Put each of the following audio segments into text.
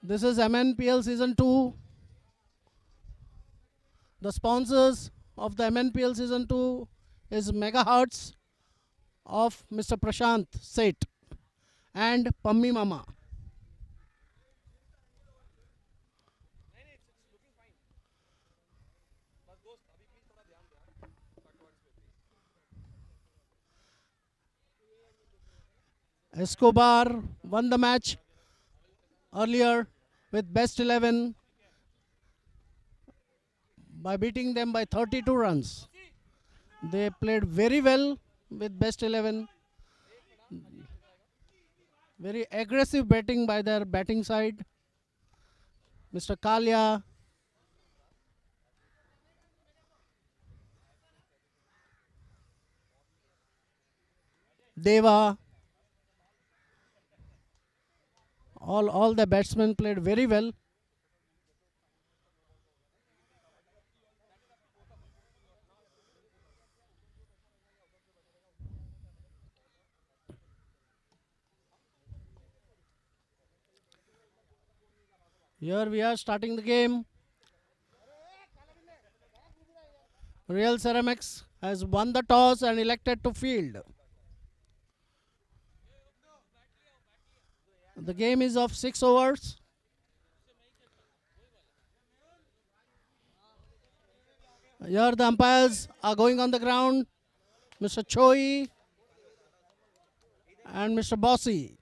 This is MNPL Season 2. The sponsors of the MNPL Season 2 is Megahertz of Mr. Prashant Seth and Pammi Mama. Escobar won the match earlier with best 11 by beating them by 32 runs. They played very well with best 11. Very aggressive batting by their batting side. Mr. Kalia, Deva, all the batsmen played very well. Here we are starting the game. Real Ceramics has won the toss and elected to field. The game is of 6 overs. Here the umpires are going on the ground. Mr. Choi and Mr. Bossy.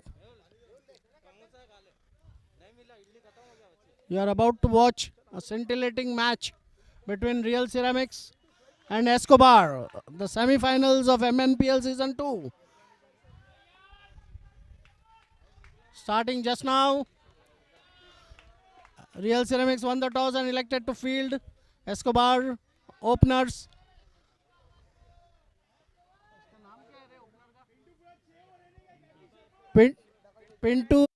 You are about to watch a scintillating match between Real Ceramics and Escobar, the semi-finals of MNPL Season 2. Starting just now. Real Ceramics won the toss and elected to field. Escobar, openers. Pintu.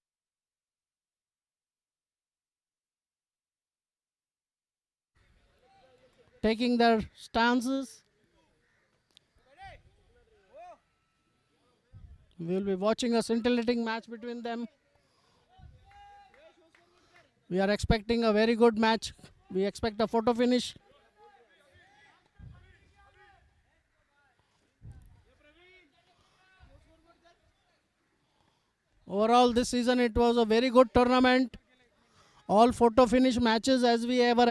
Taking their stances. We will be watching a scintillating match between them. We are expecting a very good match. We expect a photo finish. Overall, this season it was a very good tournament. All photo finish matches as we ever.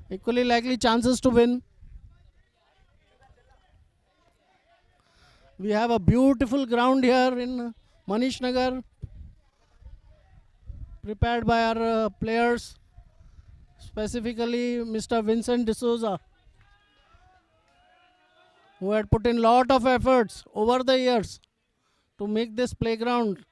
Equally likely chances to win. We have a beautiful ground here in Manish Nagar, prepared by our players, specifically Mr. Vincent D'Souza, who had put in lot of efforts over the years to make this playground.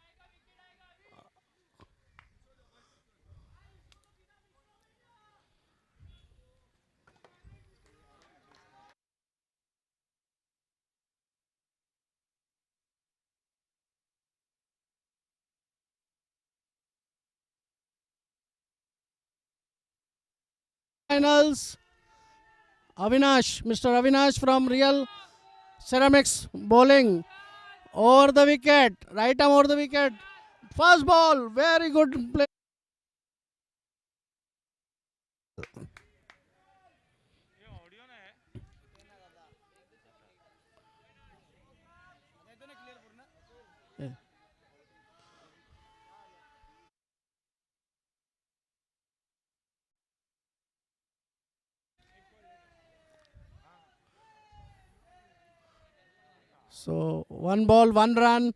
Finals, Mr. Avinash from Real Ceramics bowling over the wicket, right arm over the wicket. First ball, very good play. So, one ball, one run.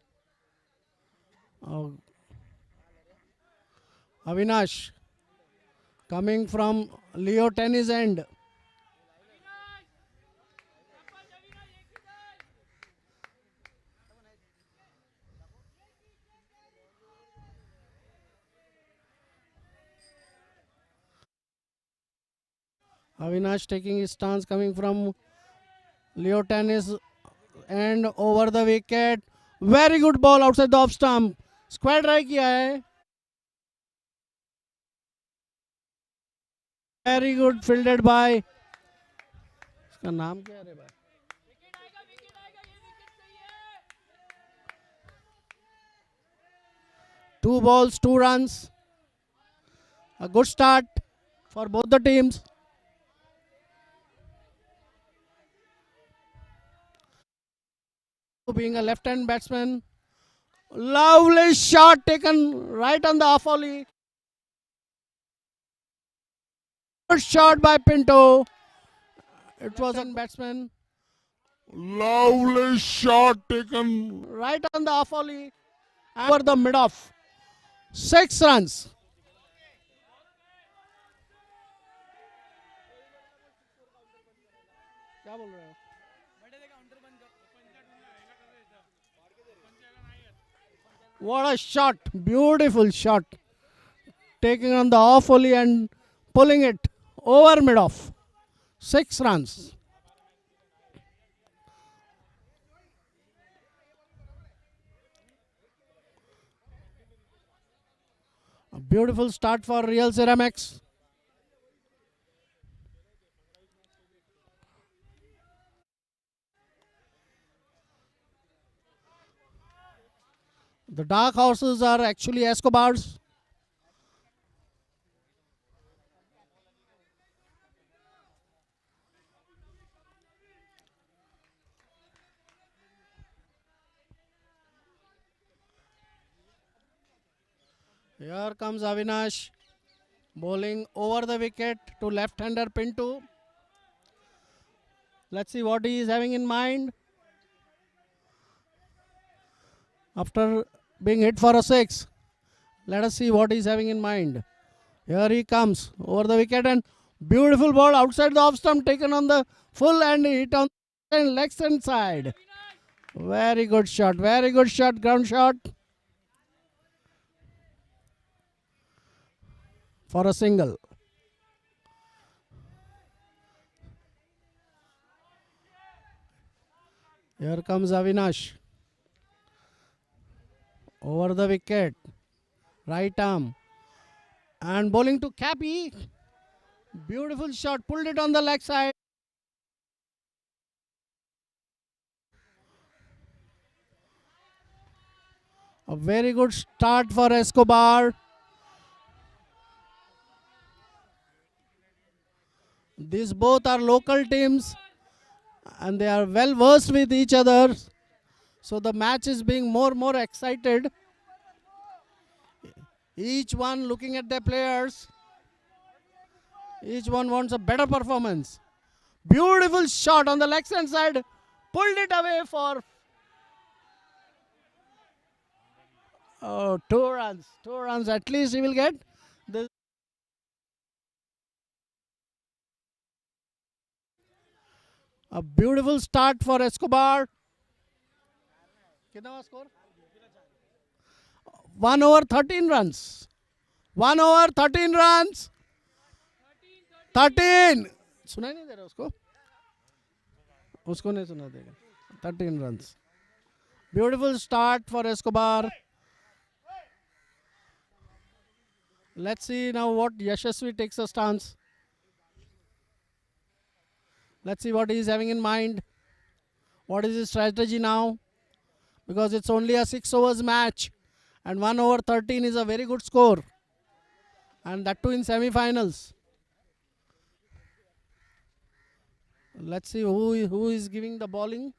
Avinash coming from Leo Tennis end. Avinash taking his stance coming from Leo Tennis and over the wicket. Very good ball outside the off stump. Square try किया है. Very good fielded by. इसका नाम क्या है रे भाई? 2 balls, 2 runs. A good start for both the teams. Being a left-hand batsman, lovely shot taken right on the off volley. Good shot by Pinto. It was a batsman. Lovely shot taken Right on the off volley. Over the mid-off. 6 runs. What a shot. Beautiful shot. Taking on the off volley and pulling it over mid-off. 6 runs. A beautiful start for Real Ceramics. The dark horses are actually Escobars. Here comes Avinash bowling over the wicket to left-hander Pinto. Let's see what he is having in mind. After being hit for a 6, let us see what he is having in mind. Here he comes over the wicket and beautiful ball outside the off stump taken on the full and hit on the leg side. Very good shot, ground shot for a single. Here comes Avinash over the wicket, right arm and bowling to Cappy. Beautiful shot, pulled it on the leg side. A very good start for Escobar. These both are local teams and they are well versed with each other. So the match is being more excited. Each one looking at their players. Each one wants a better performance. Beautiful shot on the leg side. Pulled it away for 2 runs. 2 runs at least he will get. A beautiful start for Escobar. Kitna score? 1 over 13 runs. 1 over 13 runs. 13. सुनाई नहीं दे रहा उसको? उसको नहीं सुना देगा. 13 runs. Beautiful start for Escobar. Let's see now what Yashasvi takes a stance. Let's see what he is having in mind. What is his strategy now? Because it's only a 6 overs match and 1 over 13 is a very good score. And that too in semi-finals. Let's see who is giving the bowling.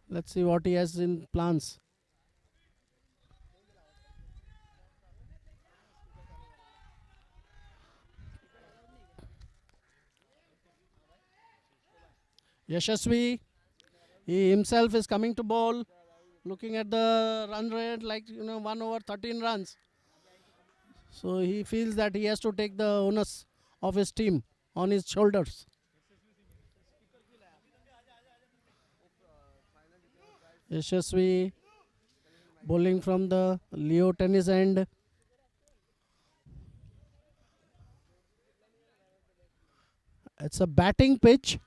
Let's see what he has in plans. Yashasvi, he himself is coming to bowl, looking at the run rate like 1 over 13 runs. So he feels that he has to take the onus of his team on his shoulders. Yashasvi bowling from the Leo tennis end. It's a batting pitch.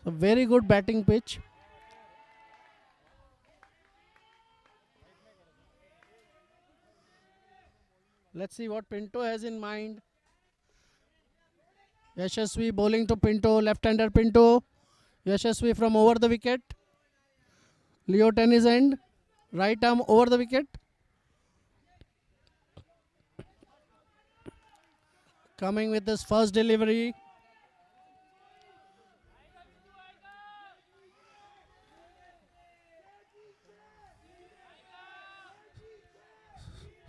A very good batting pitch. Let's see what Pinto has in mind. Yashasvi bowling to Pinto, left-hander Pinto. Yashasvi from over the wicket. Leo tennis end, right arm over the wicket. Coming with his first delivery.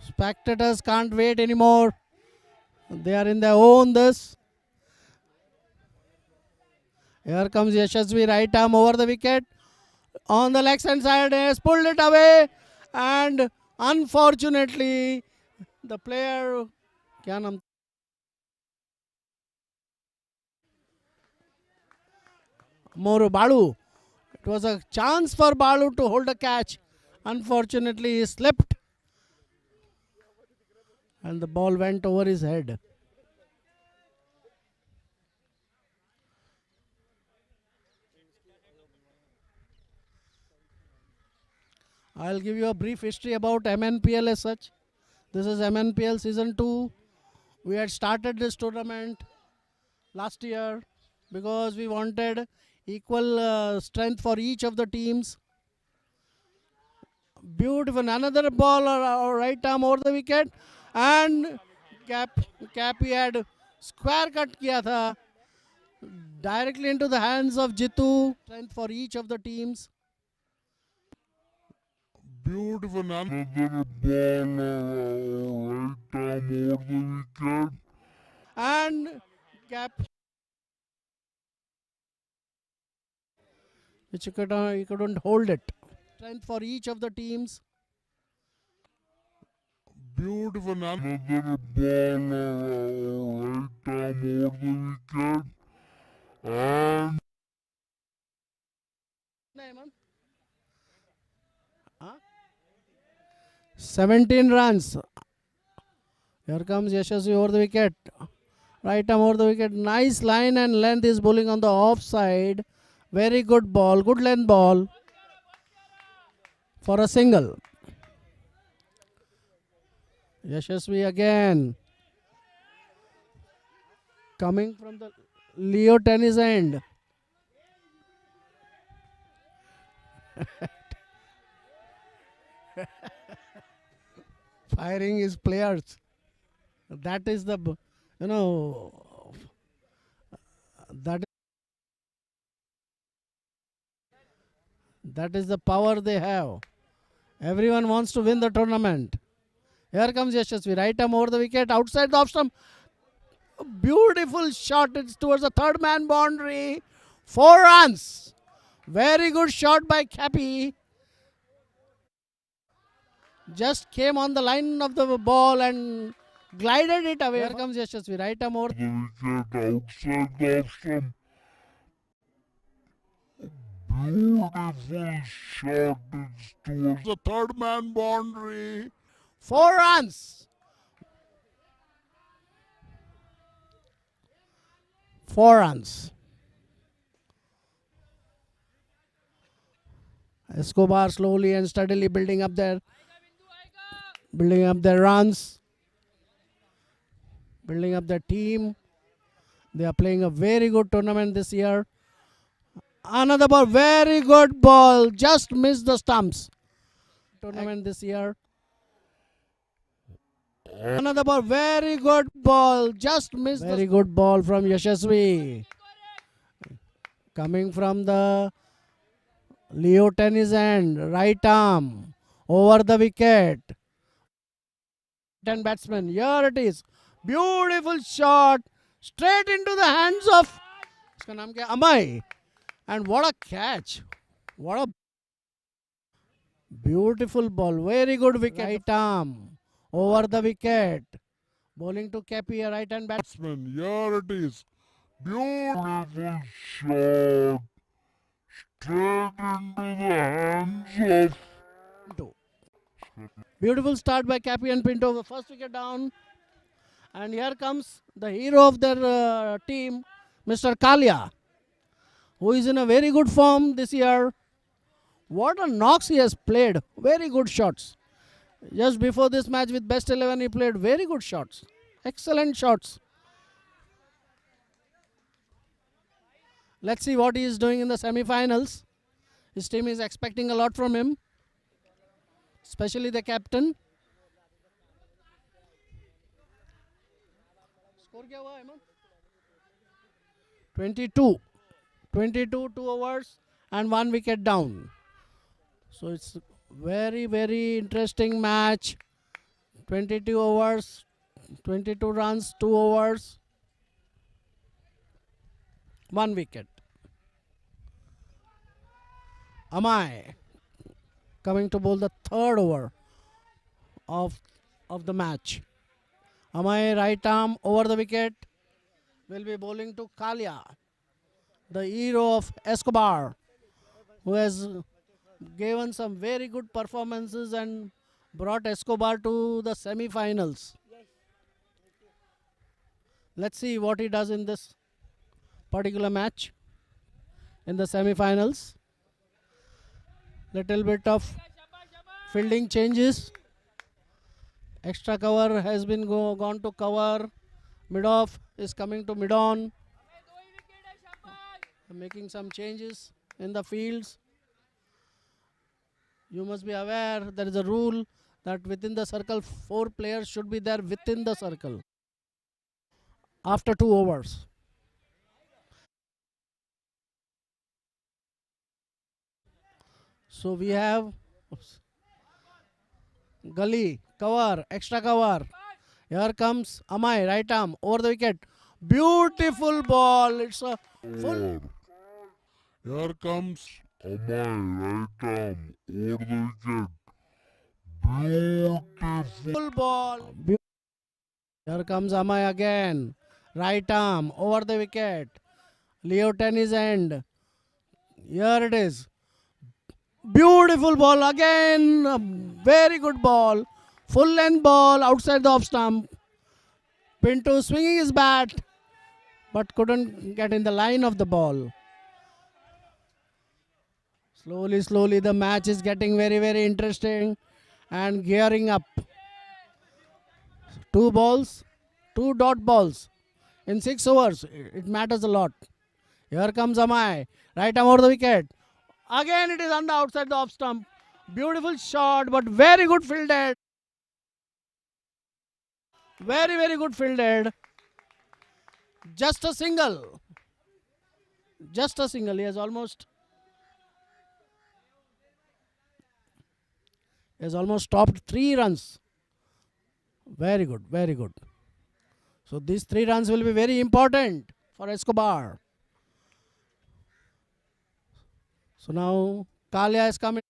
Spectators can't wait anymore. They are in their own this. Here comes Yashasvi, right arm over the wicket. On the leg side, has pulled it away. And unfortunately, the player... क्या नाम? Moru Balu. It was a chance for Balu to hold a catch. Unfortunately, he slipped. And the ball went over his head. I'll give you a brief history about MNPL as such. This is MNPL Season 2. We had started this tournament last year because we wanted equal strength for each of the teams. Beautiful. Another ball or right arm over the wicket. And Cappy had square cut kiya tha. Directly into the hands of Jitu. Strength for each of the teams. Beautiful. Another ball right arm over the wicket. And Cap. Which he couldn't hold it. Strength for each of the teams. Beautiful. Another ball right arm over the wicket. And 17 runs. Here comes Yashasvi over the wicket. Right arm over the wicket. Nice line and length is bowling on the offside. Very good ball. Good length ball. For a single. Yashasvi again. Coming from the Leo tennis end. Firing his players. That is the, that is the power they have. Everyone wants to win the tournament. Here comes Yashasvi. Right arm over the wicket. Outside the off stump. Beautiful shot. It's towards the third man boundary. 4 runs. Very good shot by Cappy. Just came on the line of the ball and glided it away. Here comes Yashasvi. Right arm over the wicket outside the off stump. Beautiful shot. It's towards the third man boundary. 4 runs. 4 runs. Escobar slowly and steadily building up their runs, building up their team. They are playing a very good tournament this year. Another ball, very good ball, just missed the stumps. Tournament this year. Another ball, very good ball, just missed. Very good ball from Yashasvi. Coming from the Leo tennis end, right arm, over the wicket. 10 batsmen, here it is. Beautiful shot, straight into the hands of iska naam kya? Amay. And what a catch. What a beautiful ball. Very good wicket. Right arm, over the wicket. Bowling to Cappy, a right hand batsman. Here it is. Beautiful shot. Straight into the hands of... Beautiful start by Cappy and Pinto. First wicket down. And here comes the hero of their team, Mr. Kalia, who is in a very good form this year. What a knocks he has played. Very good shots. Just before this match with Best 11, he played very good shots. Excellent shots. Let's see what he is doing in the semi-finals. His team is expecting a lot from him, especially the captain. Score क्या हुआ Hemant? 22. 22, 2 overs and 1 wicket down. So it's very interesting match. 22 overs, 22 runs, 2 overs, 1 wicket. Amai coming to bowl the third over of the match. Amai right arm over the wicket will be bowling to Kalia, the hero of Escobar, who has given some very good performances and brought Escobar to the semi-finals. Let's see what he does in this particular match in the semi-finals. Little bit of fielding changes. Extra cover has been gone to cover. Mid-off is coming to mid-on. Making some changes in the fields. You must be aware there is a rule that within the circle 4 players should be there within the circle after 2 overs. So we have Gully, cover, extra cover. Here comes Amai, right arm, over the wicket. Beautiful ball. It's a full. Here comes Amai, right arm, over the wicket. Beautiful. Full ball. Here comes Amai again. Right arm, over the wicket. Leo Tennis end. Here it is. Beautiful ball again. A very good ball. Full length ball outside the off stump. Pinto swinging his bat but couldn't get in the line of the ball. Slowly the match is getting very interesting and gearing up. 2 balls, 2 dot balls in 6 overs. It matters a lot. Here comes Amai. Right arm over the wicket. Again it is on the outside the off stump. Beautiful shot but very good fielded. Very good fielded. Just a single. Just a single. He has almost stopped 3 runs. Very good. So these 3 runs will be very important for Escobar. So now Kalia is coming.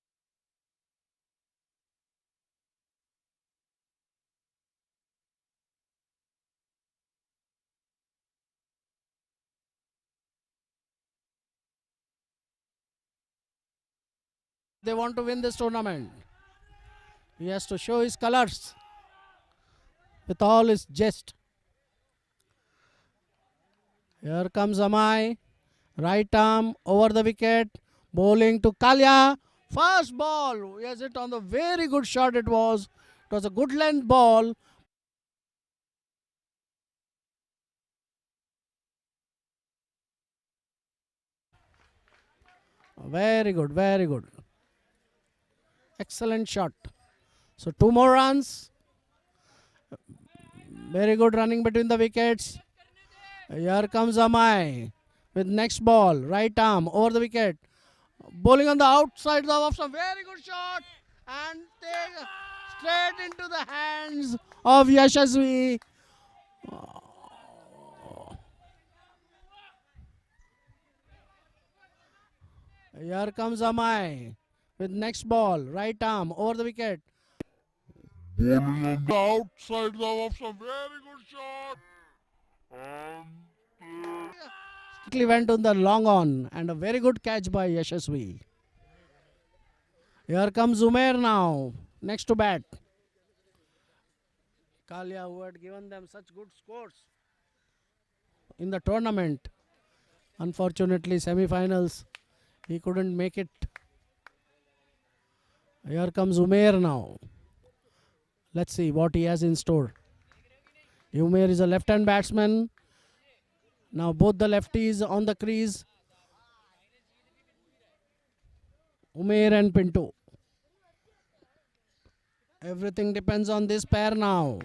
They want to win this tournament. He has to show his colors with all his zest. Here comes Amai. Right arm over the wicket. Bowling to Kalia. First ball. He has hit on the very good shot it was. It was a good length ball. Very good. Excellent shot. So 2 more runs. Very good running between the wickets. Here comes Amai with next ball. Right arm over the wicket. Bowling on the outside of some very good shot. And take straight into the hands of Yashasvi. Here comes Amai with next ball. Right arm over the wicket. Bowling on the outside of some very good shot. And Quickly went on the long on and a very good catch by Yashasvi. Here comes Umair now. Next to bat. Kalia, who had given them such good scores in the tournament. Unfortunately, semi-finals, he couldn't make it. Here comes Umair now. Let's see what he has in store. Umair is a left-hand batsman. Now both the lefties on the crease. Umair and Pinto. Everything depends on this pair now.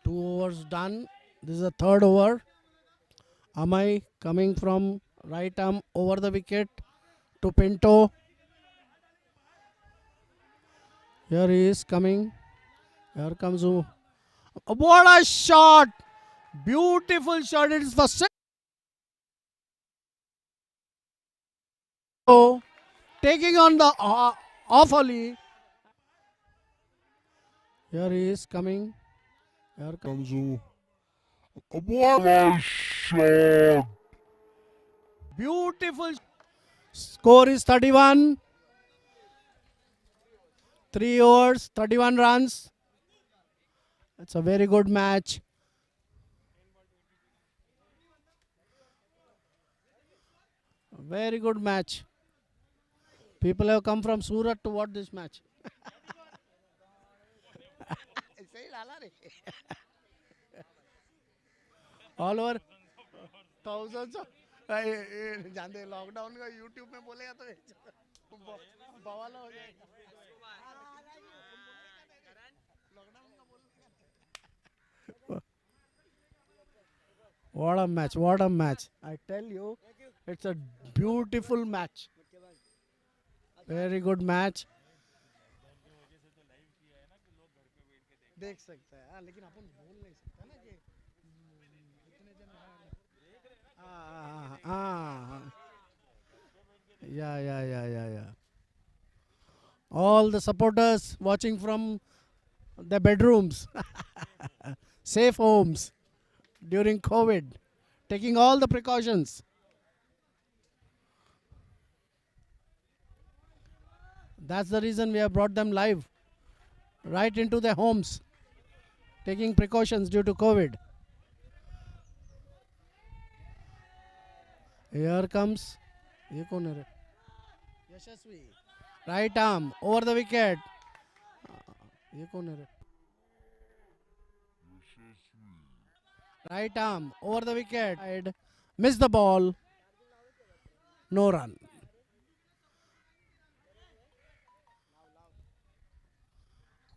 Two overs done. This is the third over. Amai coming from right arm over the wicket to Pinto. Here he is coming. Here comes what a shot! Beautiful shot. It is for six. So, taking on the off alley. Here he is coming. Here comes What a shot! beautiful. Score is 31. 3 overs, 31 runs. It's a very good match. Very good match. People have come from Surat to watch this match. All over thousands of जानते lockdown का YouTube में बोलेगा तो बवाल हो जाएगा. What a match, what a match. I tell you, it's a beautiful match. Very good match. देख सकते हैं हाँ, लेकिन अपन बोल नहीं सकते ना कि इतने जन yeah. All the supporters watching from their bedrooms, safe homes during COVID, taking all the precautions. That's the reason we have brought them live, right into their homes, taking precautions due to COVID. Here comes ये कौन है रे? यशस्वी, right arm over the wicket. ये कौन है रे? Right arm over the wicket. Miss the ball. No run.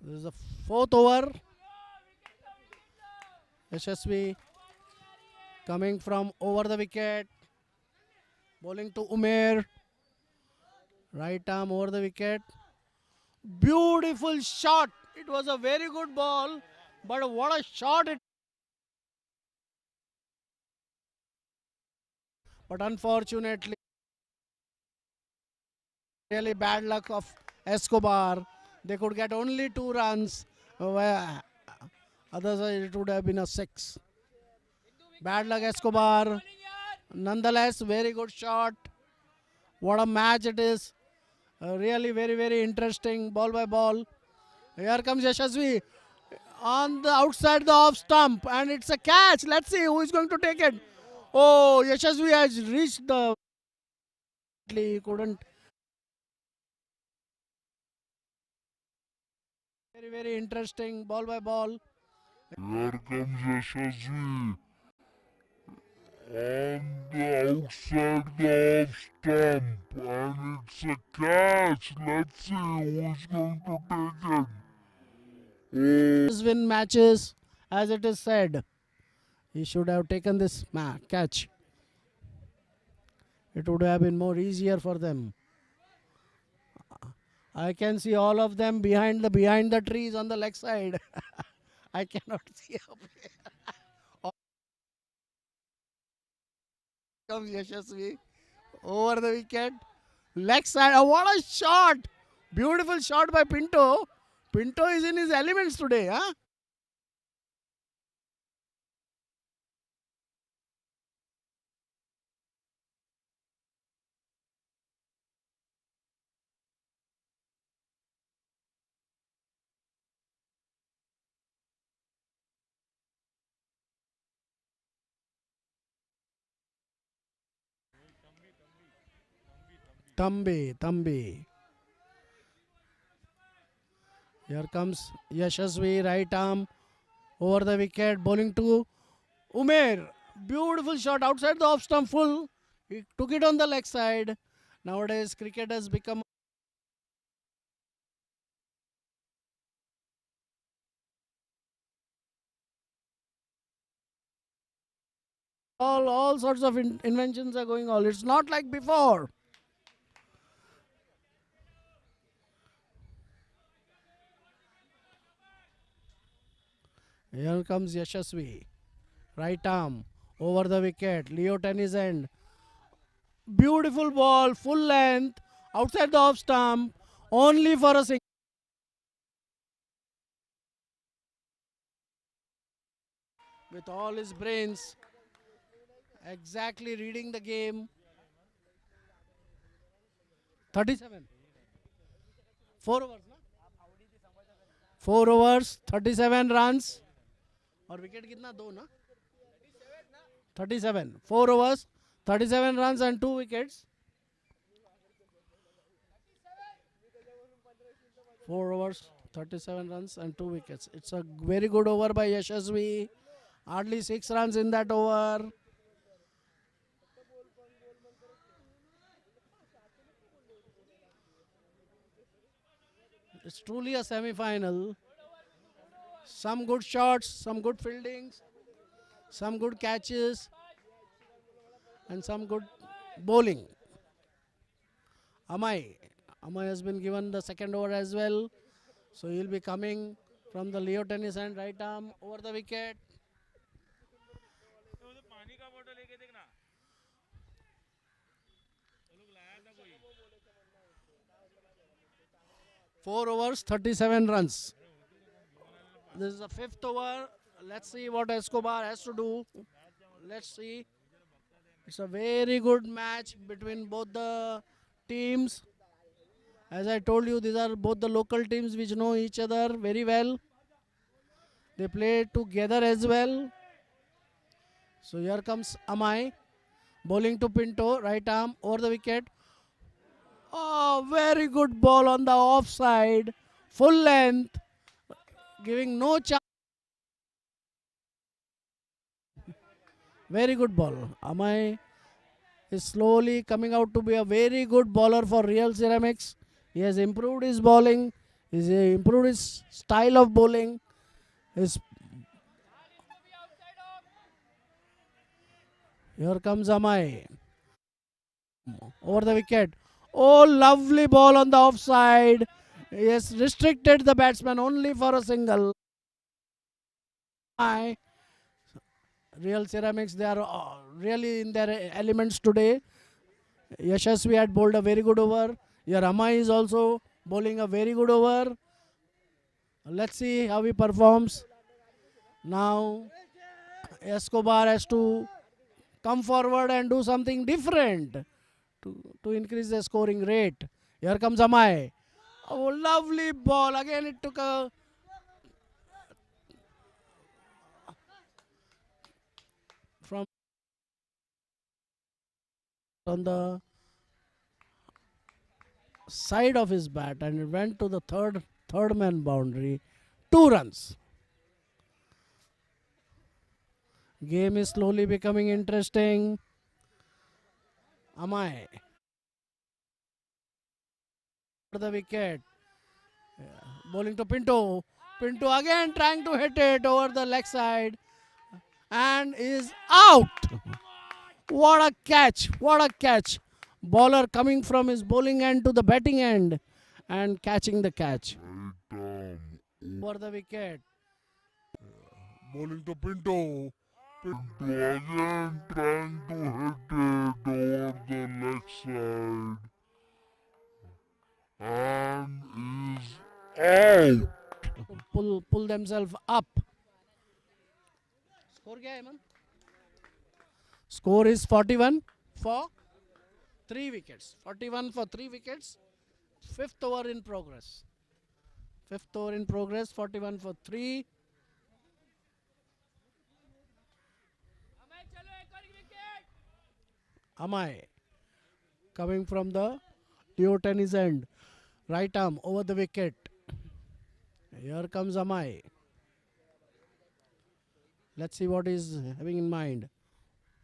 This is the fourth over. Yashasvi coming from over the wicket. Bowling to Umair. Right arm over the wicket. Beautiful shot. It was a very good ball. But what a shot it. But unfortunately, really bad luck of Escobar. They could get only 2 runs. Otherwise, it would have been a 6. Bad luck, Escobar. Nonetheless, very good shot. What a match it is. Really very, very interesting. Ball by ball. Here comes Yashasvi on the outside the off stump. And it's a catch. Let's see who is going to take it. Oh, Yashasvi has reached the... He couldn't. Very, very interesting. Ball by ball. Here comes Yashasvi on the outside the off stump, and it's a catch. Let's see who's going to take it. Win matches, as it is said. He should have taken this catch. It would have been more easier for them. I can see all of them behind the trees on the leg side. I cannot see up here. Comes Yashasvi over the wicket. Leg side. Oh, what a shot! Beautiful shot by Pinto. Pinto is in his elements today, huh? Tambi. Here comes Yashasvi, right arm over the wicket, bowling to Umer, beautiful shot outside the off stump full. He took it on the leg side. Nowadays, cricket has become all sorts of inventions are going on. It's not like before. Here comes Yashasvi. Right arm over the wicket. Leo Tennis end. Beautiful ball, full length, outside the off stump, only for a single. With all his brains, exactly reading the game. 37. 4 overs, na? 4 overs, 37 runs. और wicket कितना दो ना 37 4 overs 37 runs and 2 wickets 4 overs 37 runs and 2 wickets. It's a very good over by Yashasvi. Hardly 6 runs in that over. It's truly a semi-final. Some good shots, some good fieldings, some good catches, and some good bowling. Amai has been given the second over as well. So he'll be coming from the Leo Tennis and right arm over the wicket. 4 overs, 37 runs. This is the 5th over. Let's see what Escobar has to do. Let's see. It's a very good match between both the teams. As I told you, these are both the local teams which know each other very well. They play together as well. So here comes Amai. Bowling to Pinto. Right arm over the wicket. Oh, very good ball on the offside. Full length. Giving no chance. Very good ball. Amai is slowly coming out to be a very good bowler for Real Ceramics. He has improved his bowling. He's improved his style of bowling. Here comes Amai. Over the wicket. Oh, lovely ball on the offside. He has restricted the batsman only for a single. Real Ceramics, they are really in their elements today. Yashasvi had bowled a very good over. Here Amai is also bowling a very good over. Let's see how he performs. Now Escobar has to come forward and do something different to increase the scoring rate. Here comes Amai. Oh, lovely ball. Again it took a from on the side of his bat and it went to the third man boundary. 2 runs. Game is slowly becoming interesting. Amai for the wicket. Bowling to Pinto. Pinto again trying to hit it over the leg side and is out. What a catch! What a catch! Bowler coming from his bowling end to the batting end and catching the catch. Over the wicket. Bowling to Pinto. Pinto again trying to hit it over the leg side and is out. Pull themselves up. Score क्या है मन? Score is 41 for 3 wickets. 41 for 3 wickets. 5th over in progress. 5th over in progress. 41 for 3. Amai coming from the Leo Tennis end. Right arm over the wicket. Here comes Amai. Let's see what he's having in mind.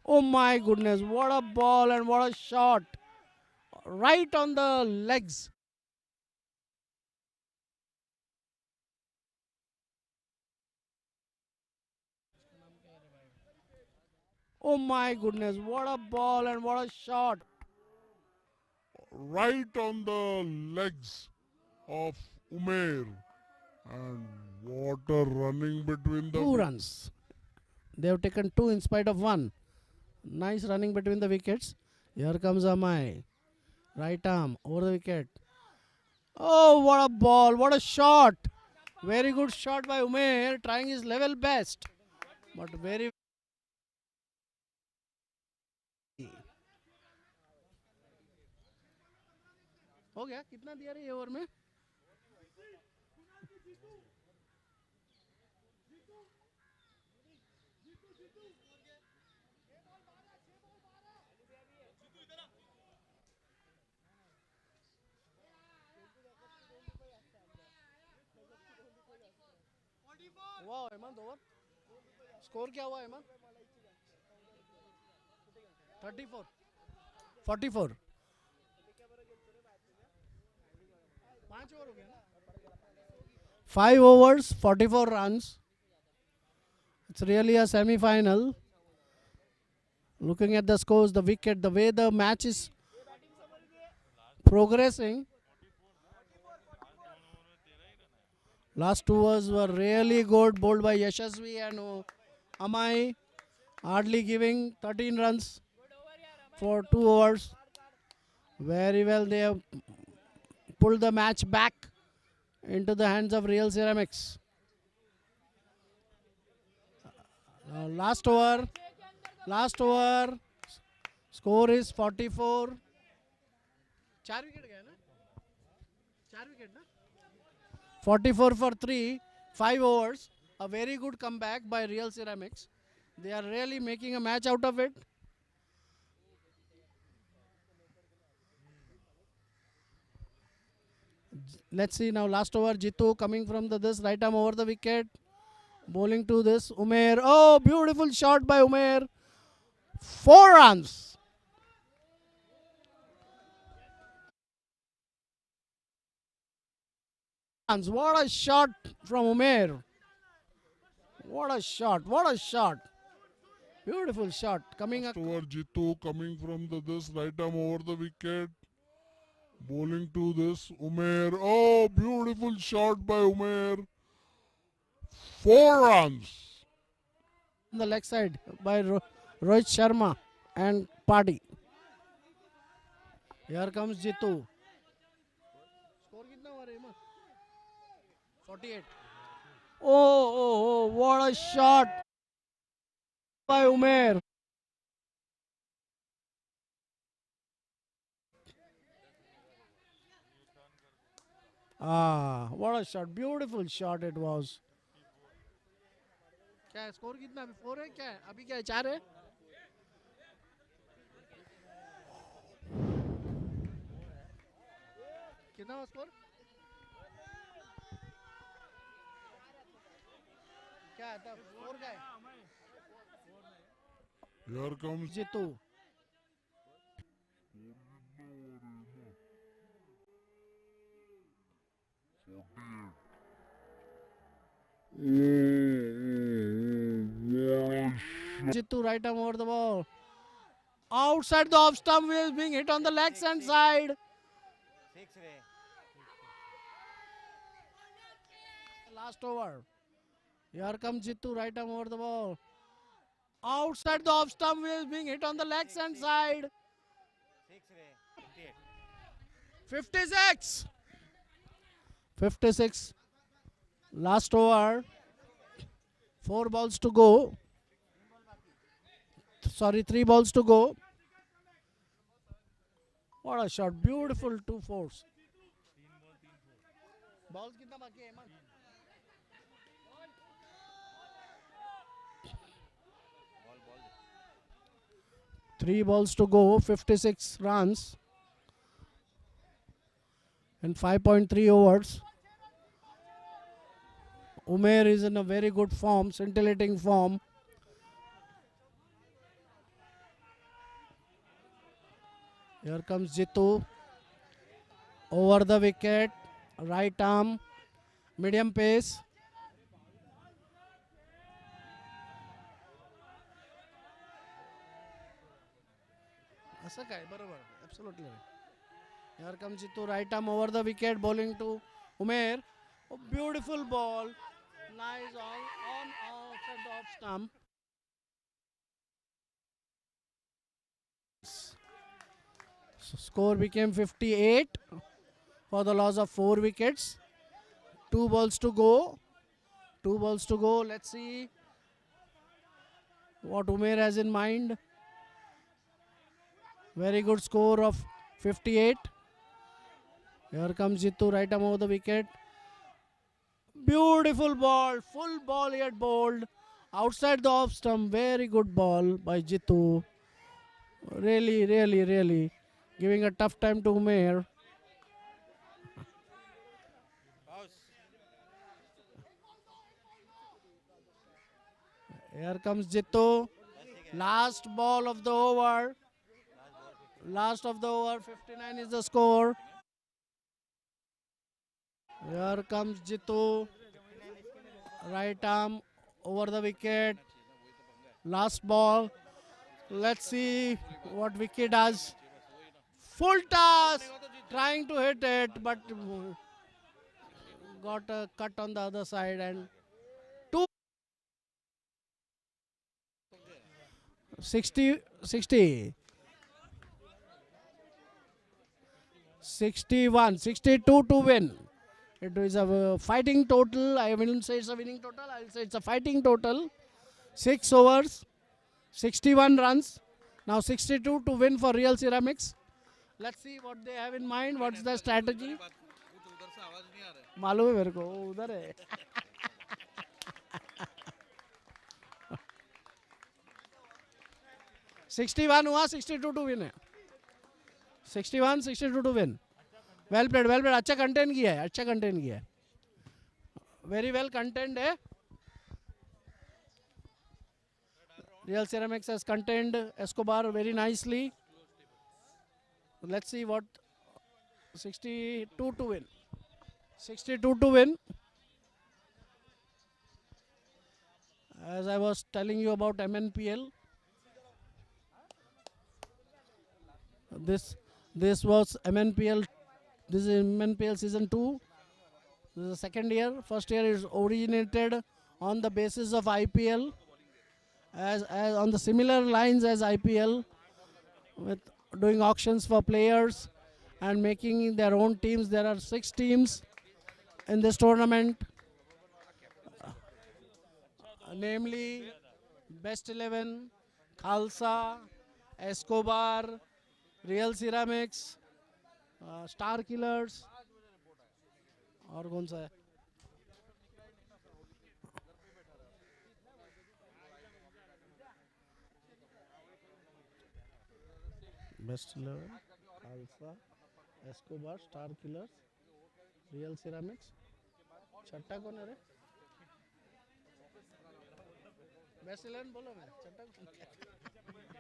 Oh my goodness, what a ball and what a shot! Right on the legs. Oh my goodness, what a ball and what a shot! Right on the legs of Umair. And what a running between the 2 runs. They have taken 2 in spite of 1. Nice running between the wickets. Here comes Amai. Right arm over the wicket. Oh, what a ball! What a shot! Very good shot by Umair, trying his level best. But very. हो गया कितना दिया रे ये over में हुआ Hemant over score क्या हुआ हेमंत 34 44 5 ओवर हो गया ना 5 overs 44 runs. It's really a semi-final. Looking at the scores, the wicket, the way the match is progressing. Last 2 overs were really good, bowled by Yashasvi and Amai, hardly giving 13 runs for 2 overs. Very well, they have pulled the match back into the hands of Real Ceramics. Last over, score is 44. 4 wicket गया ना 4 wicket ना 44 for 3, 5 overs. A very good comeback by Real Ceramics. They are really making a match out of it. Let's see now. Last over, Jitu coming from this right arm over the wicket, bowling to this Umair. Oh, beautiful shot by Umair. 4 runs. What a shot from Umair. What a shot. What a shot. Beautiful shot. Coming up. over Jitu coming from this right arm over the wicket. Bowling to this Umair. Oh, beautiful shot by Umair. 4 runs. On the leg side by Rohit Sharma and Padi. Here comes Jitu. Score कितना हुआ रे 48. Oh, what a shot by Umair. What a shot. Beautiful shot it was. क्या है score कितना अभी 4 है क्या है अभी क्या है 4 है कितना हुआ स्कोर क्या है तब 4 का है Here comes Jitu Jittu right arm over the ball. Outside the off stump, is being hit on the legs and side. Last over. Here comes Jittu right arm over the ball. Outside the off stump, is being hit on the legs and side. 56. 56. Last over. 4 balls to go. Sorry, 3 balls to go. What a shot. Beautiful 2 fours. Balls कितना बाकी है Hemant 3 balls to go, 56 runs and 5.3 overs. Umair is in a very good form, scintillating form. Here comes Jitu. Over the wicket. Right arm. Medium pace. असं काय बरोबर absolutely right. Here comes Jitu, right arm over the wicket, bowling to Umair. Oh, beautiful ball, nice on outside the off stump. So score became 58 for the loss of 4 wickets. 2 balls to go. 2 balls to go. Let's see what Umair has in mind. Very good score of 58. Here comes Jitu, right arm over the wicket. Beautiful ball, full ball he had bowled outside the off stump. Very good ball by Jitu. Really, really, really giving a tough time to Umair. Here comes Jitu. Last ball of the over. Last of the over. 59 is the score. Here comes Jitu. Right arm over the wicket. Last ball. Let's see what Vicky does. Full toss. Trying to hit it, but got a cut on the other side and 2 60 60 61 62 to win. It is a fighting total. I wouldn't say it's a winning total. I'll say it's a fighting total. 6 overs, 61 runs. Now 62 to win for Real Ceramics. Let's see what they have in mind. What's the strategy? मालूम है मेरे को वो उधर है. 61 हुआ, 62 to win है. 61 62 to win. Well played अच्छा कंटेंट किया है, अच्छा कंटेंट किया है. वेरी वेल कंटेंट है. Real Ceramics has contained Escobar very nicely. Let's see what 62 to win. 62 to win. As I was telling you about MNPL, this was MNPL. This is MNPL season 2. This is the second year. First year is originated on the basis of IPL, as on the similar lines as IPL, with doing auctions for players and making their own teams. There are 6 teams in this tournament, namely Best 11, Khalsa, Escobar, Real Ceramics, Star Killers, और कौन सा है? Best 11, Khalsa, Escobar, Star Killers, Real Ceramics. छठा कौन है रे? Best 11 बोलो ना. छठा कौन है?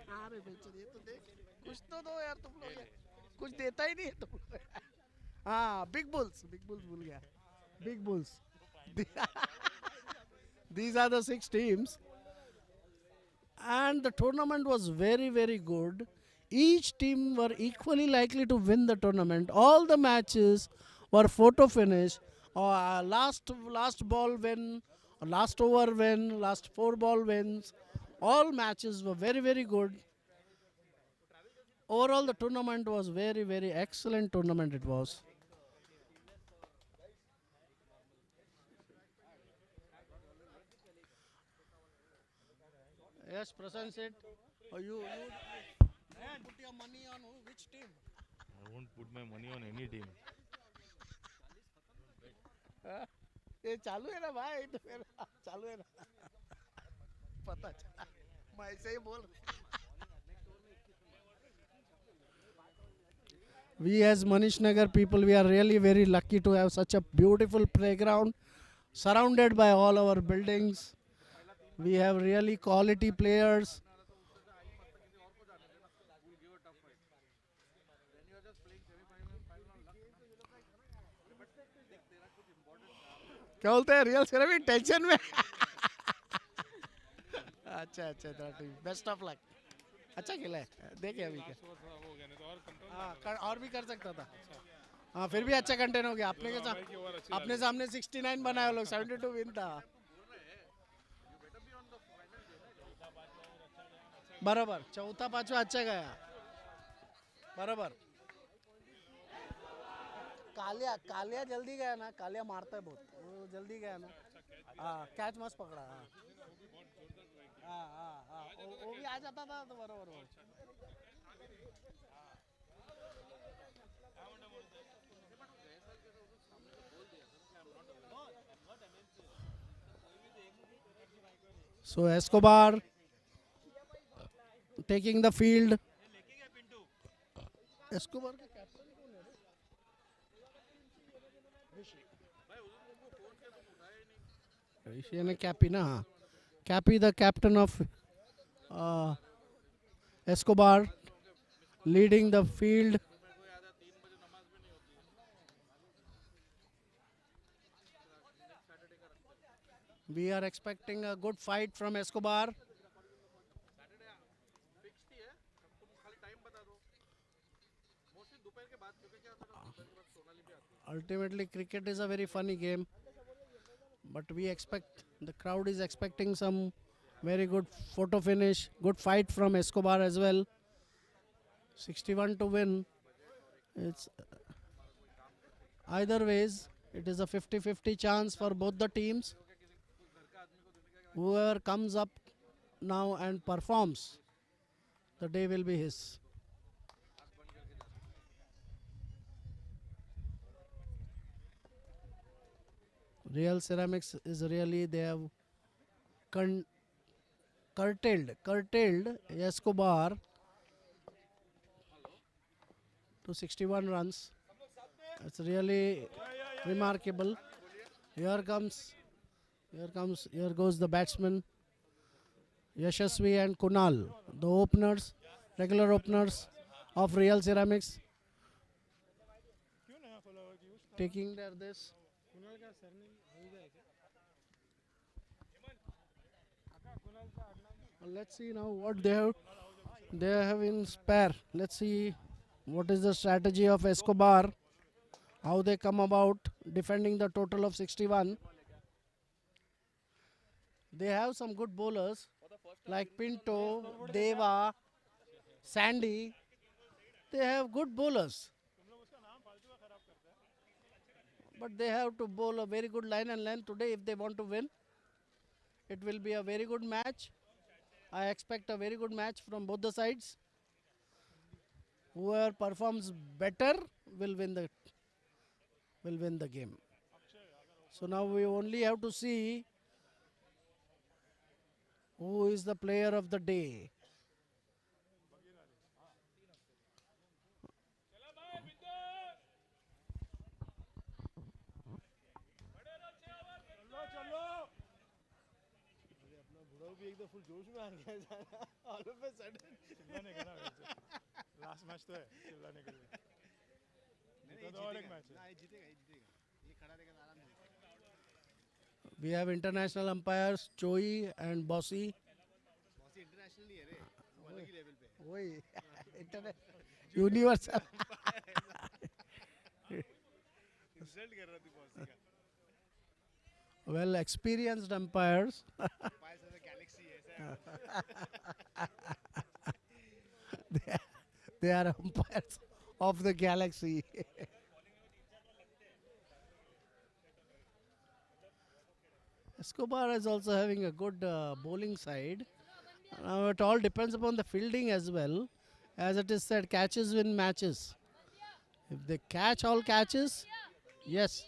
हाँ रे बेच ये तो देख. कुछ तो दो यार तुम लोग. कुछ देता ही नहीं है तुम लोग. हाँ, बिग बुल्स भूल गया. Big Bulls. These are the 6 teams. And the tournament was very, very good. Each team were equally likely to win the tournament. All the matches were photo finish. Last ball win, last over win, last 4 ball wins. All matches were very, very good. Overall, the tournament was very, very excellent tournament it was. Yes, Prasan said, you put your money on which team? I won't put my money on any team. ये चालू है ना भाई, तो फिर चालू है ना. पता चला, मैं ऐसे ही बोल. We as Manish Nagar people, we are really very lucky to have such a beautiful playground surrounded by all our buildings. We have really quality players. क्या बोलते हैं रियल सेरामिक टेंशन में अच्छा अच्छा बेस्ट ऑफ लक अच्छा खेला है देखे अभी क्या और भी कर सकता था हाँ फिर भी अच्छा कंटेंट हो गया अपने के साथ अपने सामने 69 बनाए लोग 72 विन था बराबर चौथा पांचवा अच्छा गया बराबर कालिया कालिया जल्दी गया ना कालिया मारता है बहुत वो जल्दी गया ना हाँ कैच मस्त पकड़ा हाँ वो भी आ जाता था तो बराबर वो So Escobar taking the field. Escobar का कैप्टन कौन है रे? ऋषि ने कैपी ना हाँ Cappy the captain of Escobar leading the field. We are expecting a good fight from Escobar. Ultimately, cricket is a very funny game, but we expect the crowd is expecting some very good photo finish, good fight from Escobar as well. 61 to win. It's either ways. It is a 50-50 chance for both the teams. Whoever comes up now and performs, the day will be his. Real Ceramics is really they have con- curtailed Escobar to 61 runs. It's really remarkable. Here goes the batsman Yashasvi and Kunal, the openers, regular openers of Real Ceramics, taking their this. Let's see now what they have in spare. Let's see what is the strategy of Escobar, how they come about defending the total of 61. They have some good bowlers like Pinto, Deva, Sandy. They have good bowlers. But they have to bowl a very good line and length today if they want to win. It will be a very good match. I expect a very good match from both the sides. Whoever performs better will win the game. So now we only have to see who is the player of the day. Last match तो है चिल्लाने के लिए तो और एक match है We have international umpires Choi and Bossy. वही यूनिवर्सल इंसल्ट कर रहा थी बॉस का well experienced umpires. Galaxy They are umpires of the galaxy. Escobar is also having a good bowling side. Now it all depends upon the fielding as well. As it is said, catches win matches. If they catch all catches, yes,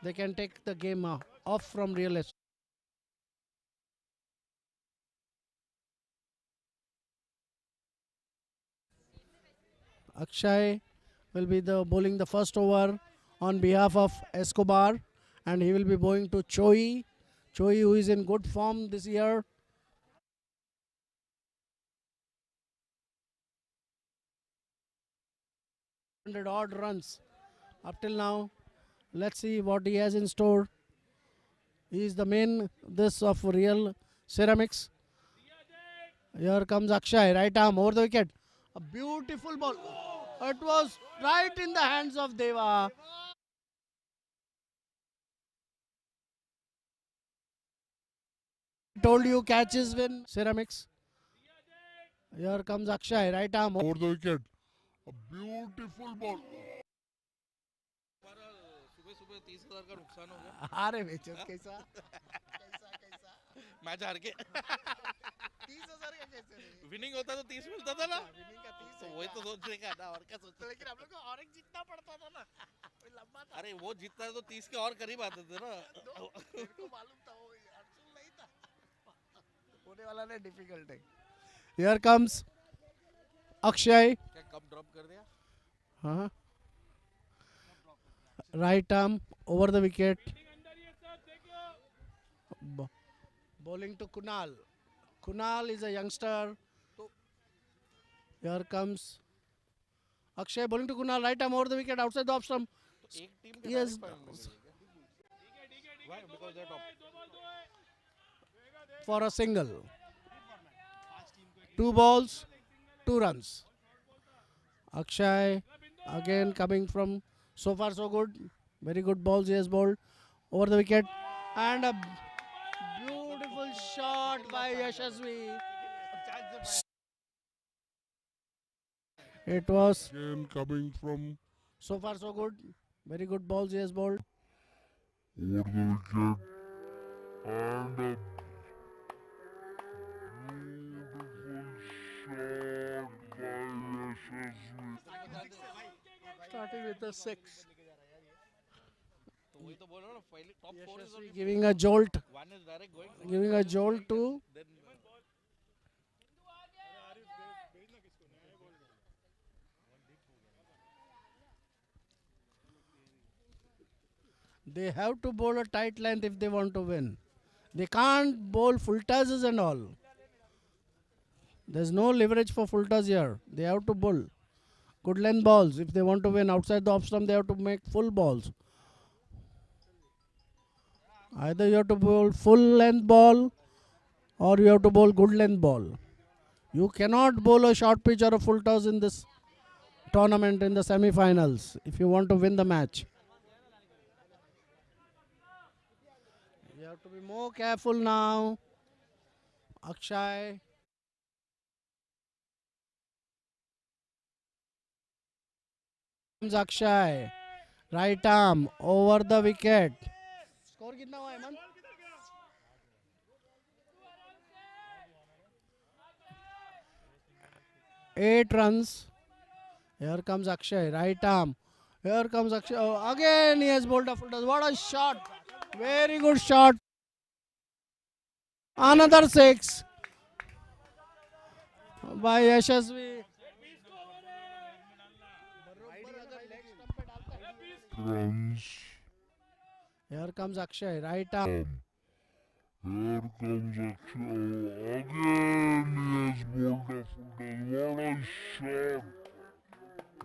they can take the game off from Real Estate. Akshay will be the bowling the first over on behalf of Escobar, and he will be bowling to Choi. Choi, who is in good form this year. Odd runs up till now. Let's see what he has in store. He is the main this of real ceramics. Here comes Akshay, right arm over the wicket. A beautiful ball. It was right in the hands of Deva. Told you catches win ceramics. Here comes Akshay, right arm. Over the wicket. A beautiful ball. सुबह सुबह 30,000 का नुकसान हो गया अरे बेचो कैसा match हार के 30,000 का कैसे विनिंग होता तो 30 मिलता था ना विनिंग का 30 तो वही तो सोचने का ना और क्या सोचते लेकिन हम लोग को और एक जीतना पड़ता था ना कोई लंबा था अरे वो जीतता है तो 30 के और करीब आते थे ना मेरे को मालूम था वो अर्जुन नहीं था होने वाला नहीं डिफिकल्ट है हियर कम्स अक्षय क्या कब ड्रॉप कर दिया हाँ right arm over the wicket. Bowling to Kunal. Kunal is a youngster. Here comes Akshay bowling to Kunal. Right arm over the wicket outside the off stump. एक team के Yes. Why? Because they're top. For a single. 2 balls, 2 runs. Akshay again coming from so far so good. Very good balls he has bowled over the wicket. And a beautiful shot by Yashasvi. It was Again coming from so far so good. Very good balls he has bowled. over the wicket. And a Starting with a 6. तो वही तो बोल रहा हूँ ना पहले top 4 is only Giving a jolt. one is direct going Giving a jolt to then they have to bowl a tight length if they want to win. They can't bowl full tosses and all. There's no leverage for full toss here. They have to bowl good length balls. If they want to win outside the off stump, they have to make full balls. Either you have to bowl full length ball or you have to bowl good length ball. You cannot bowl a short pitch or a full toss in this tournament in the semi-finals if you want to win the match. You have to be more careful now. Akshay. Akshay. Right arm over the wicket. Score कितना हुआ Hemant? Eight runs. Here comes Akshay. Right arm. Here comes Akshay. Oh, again he has bowled a full toss. What a shot. Very good shot. Another 6 by Yashasvi. runs. Here comes Akshay. Right arm. Here comes Akshay. Again he has bowled a full toss. What a shot.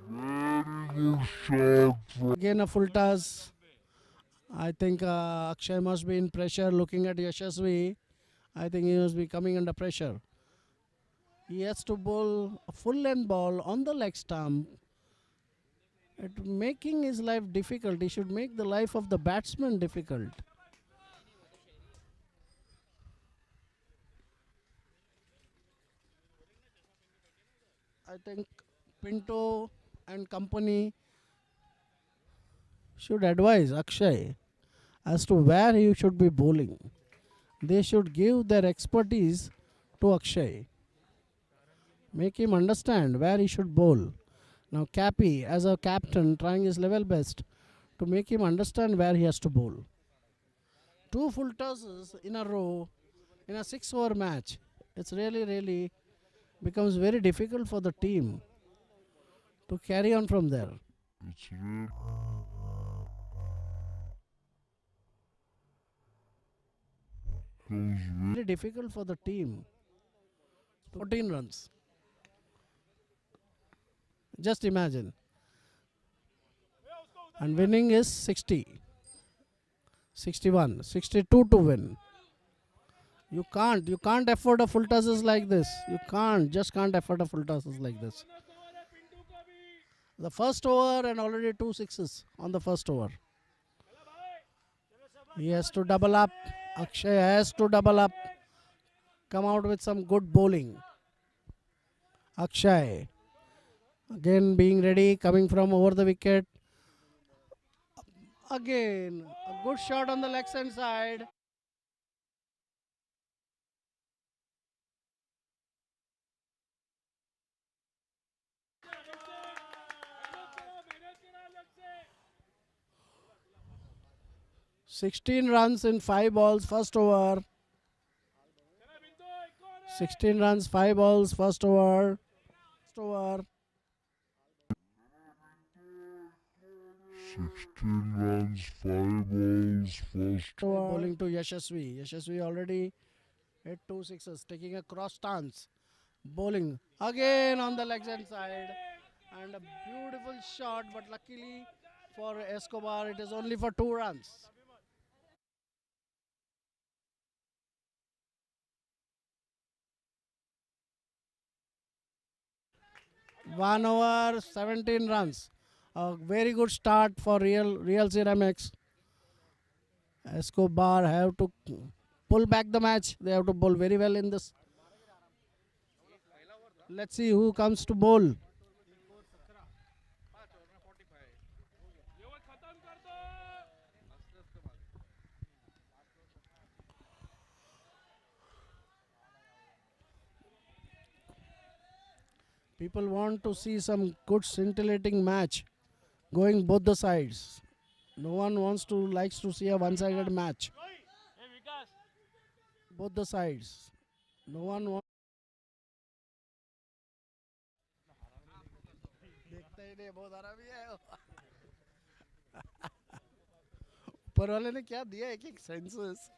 Very good shot from Again a full toss. I think Akshay must be in pressure looking at Yashasvi. I think he must be coming under pressure. He has to bowl a full length ball on the leg stump. Making his life difficult. He should make the life of the batsman difficult. I think Pinto and company should advise Akshay as to where he should be bowling. They should give their expertise to Akshay. Make him understand where he should bowl. Now Cappy, as a captain, trying his level best to make him understand where he has to bowl. 2 full tosses in a row in a 6-over match. It's really becomes very difficult for the team to carry on from there. it's really comes Very difficult for the team. 14 runs. Just imagine. And winning is 60. 61, 62 to win. You can't afford a full tosses like this. You can't afford a full tosses like this. The first over and already 2 sixes on the first over. He has to double up. Akshay has to double up. Come out with some good bowling. Akshay again being ready, coming from over the wicket. Again a good shot on the leg side. "16 runs in 5 balls first over. 16 runs, 5 balls first over. 16 runs, 5 balls, first. Bowling to Yashasvi. Yashasvi already hit 2 sixes, taking a cross stance. Bowling again on the leg side. And a beautiful shot, but luckily for Escobar, it is only for 2 runs. 1 over, 17 runs. A very good start for Real Ceramics. Escobar have to pull back the match. They have to bowl very well in this. Let's see who comes to bowl. People want to see some good scintillating match going both the sides. No one likes to see a one-sided match. Both the sides. No one wants. देखता ही नहीं, बहुत हरा भी है. ऊपर वाले ने क्या दिया, एक census.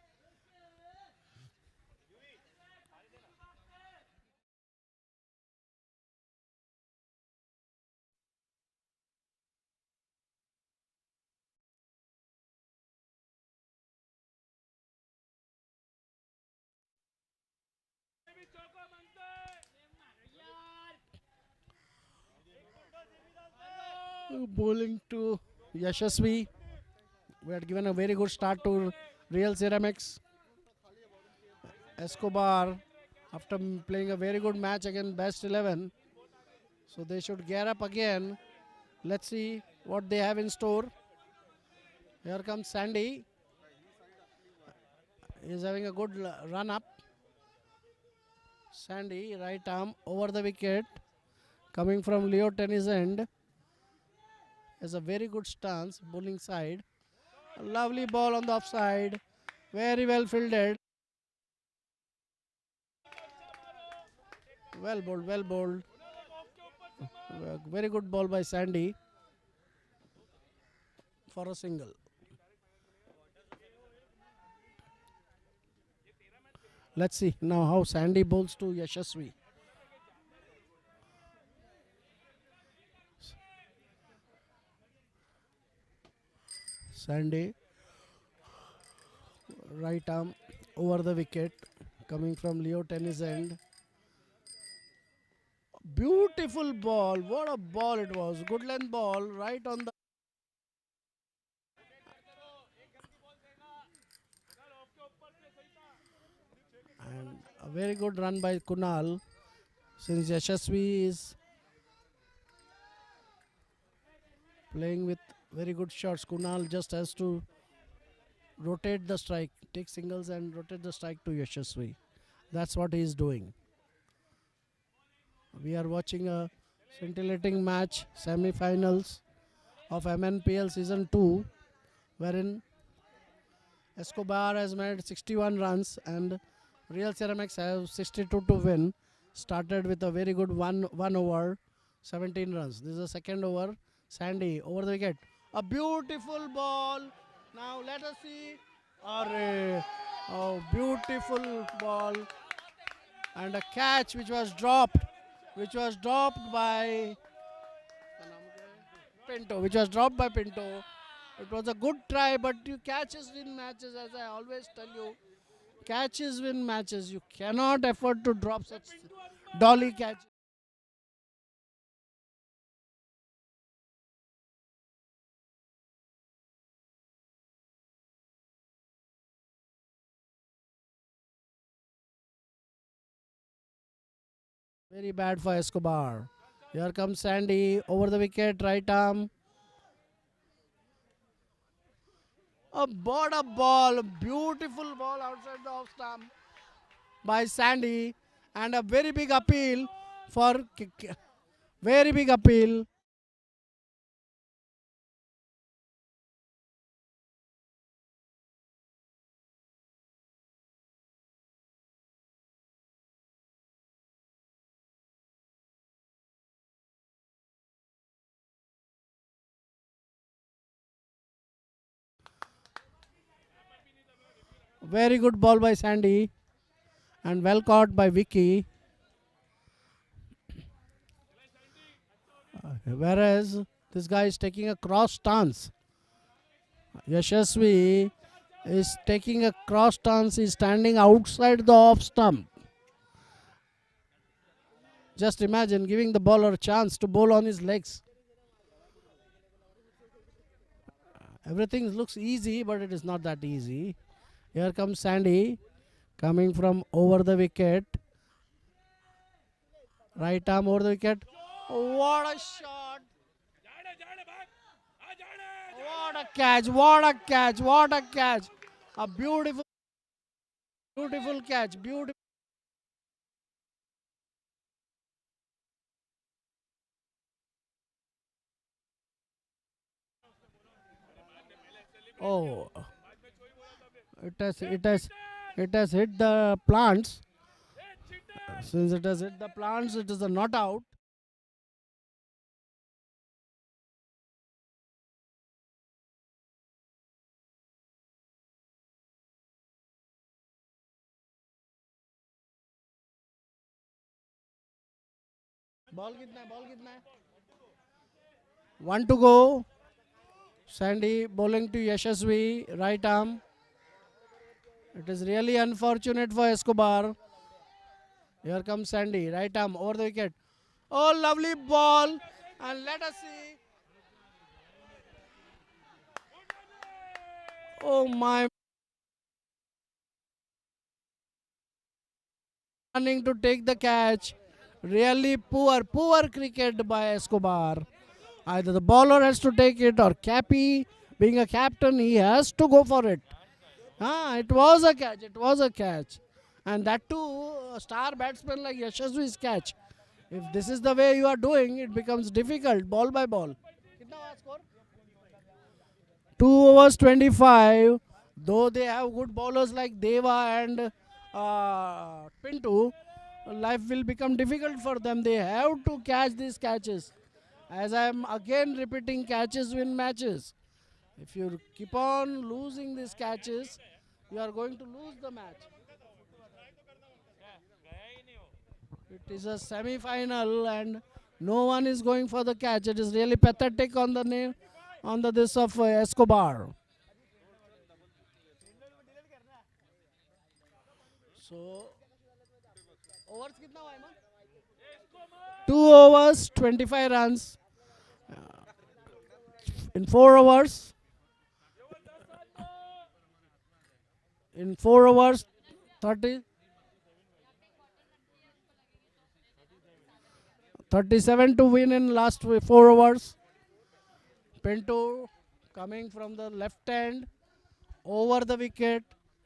Bowling to Yashasvi. We had given a very good start to Real Ceramics. Escobar, after playing a very good match against Best 11, so they should gear up again. Let's see what they have in store. Here comes Sandy. He is having a good run up. Sandy, right arm over the wicket, coming from Leo Tennis end. Has a very good stance, bowling side. A lovely ball on the offside. Very well fielded. Well bowled, well bowled. Very good ball by Sandy for a single. Let's see now how Sandy bowls to Yashasvi. Sandy, right arm over the wicket, coming from Leo Tennis end. Beautiful ball. What a ball it was. Good length ball right on the. And a very good run by Kunal. Since Yashasvi is playing with very good shots, Kunal just has to rotate the strike, take singles and rotate the strike to Yashasvi. That's what he is doing. We are watching a scintillating match, semi-finals of MNPL Season 2, wherein Escobar has made 61 runs and Real Ceramics have 62 to win. Started with a very good one over, 17 runs. This is the second over. Sandy over the wicket. A beautiful ball. Now let us see. Oh, beautiful ball. And a catch which was dropped by Pinto. It was a good try, but you catches win matches, as I always tell you. Catches win matches. You cannot afford to drop such dolly catch. Very bad for Escobar. Here comes Sandy over the wicket, right arm. A border ball, beautiful ball outside the off stump by Sandy, and a very big appeal for very big appeal. Very good ball by Sandy, and well caught by Vicky. Whereas this guy is taking a cross stance. Yashasvi is taking a cross stance. He's standing outside the off stump. Just imagine giving the bowler a chance to bowl on his legs. Everything looks easy, but it is not that easy. Here comes Sandy coming from over the wicket. Right arm over the wicket. What a shot! What a catch! What a catch! What a catch! A beautiful, beautiful catch. Beautiful. Oh, it has hit the plants. Since it has hit the plants, it is a not out. Ball कितना है? Ball कितना है? One to go. Sandy bowling to Yashasvi, right arm. It is really unfortunate for Escobar. Here comes Sandy, right arm over the wicket. Oh, lovely ball. And let us see. Oh my. Running to take the catch. Really poor cricket by Escobar. Either the bowler has to take it, or Cappy, being a captain, he has to go for it. It was a catch. It was a catch. And that too, a star batsman like Yashasvi's catch. If this is the way you are doing, it becomes difficult, ball by ball. 2 overs 25. Though they have good bowlers like Deva and Pinto, life will become difficult for them. They have to catch these catches. As I am again repeating, catches win matches. If you keep on losing these catches, you are going to lose the match. It is a semi-final and no one is going for the catch. It is really pathetic on the name, on the this of Escobar. So, overs कितना हुआ है man? 2 overs, 25 runs. In 4 overs. In 4 overs, 30. 37 to win in last 4 overs. Pinto coming from the left hand over the wicket.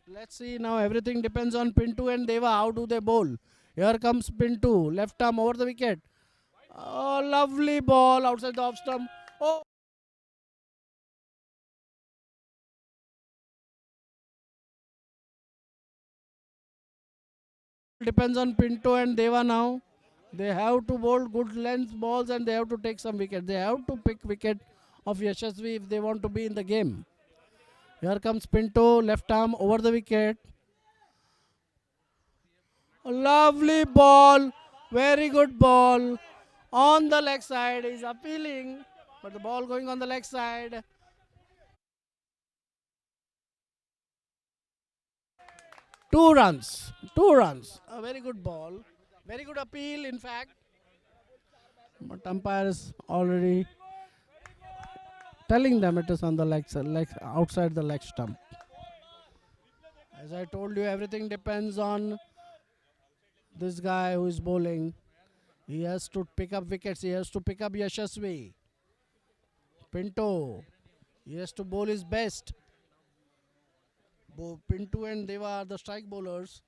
Let's see now, everything depends on Pinto and Deva. How do they bowl? Here comes Pinto, left arm over the wicket. Oh, lovely ball outside the off stump. Oh. Depends on Pinto and Deva now. They have to bowl good length balls and they have to take some wicket. They have to pick wicket of Yashasvi if they want to be in the game. Here comes Pinto, left arm over the wicket. A lovely ball, very good ball. On the leg side, is appealing, but the ball going on the leg side. 2 runs. 2 runs. A very good ball. Very good appeal, in fact. But umpire is already telling them it is on the outside the leg stump. As I told you, everything depends on this guy who is bowling. He has to pick up wickets. He has to pick up Yashasvi. Pinto. He has to bowl his best. Pinto and Deva are the strike bowlers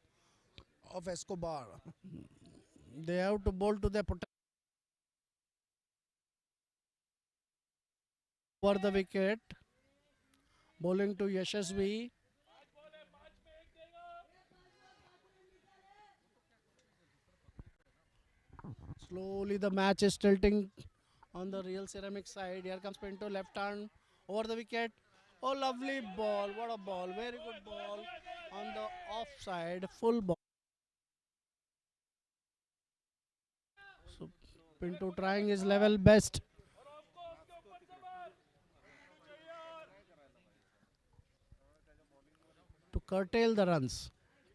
of Escobar. They have to bowl to their potential. Over the wicket. Bowling to Yashasvi. Slowly the match is tilting on the Real Ceramic side. Here comes Pinto, left arm over the wicket. Oh, lovely ball. What a ball. Very good ball on the offside. Full ball. So Pinto trying his level best. To curtail the runs.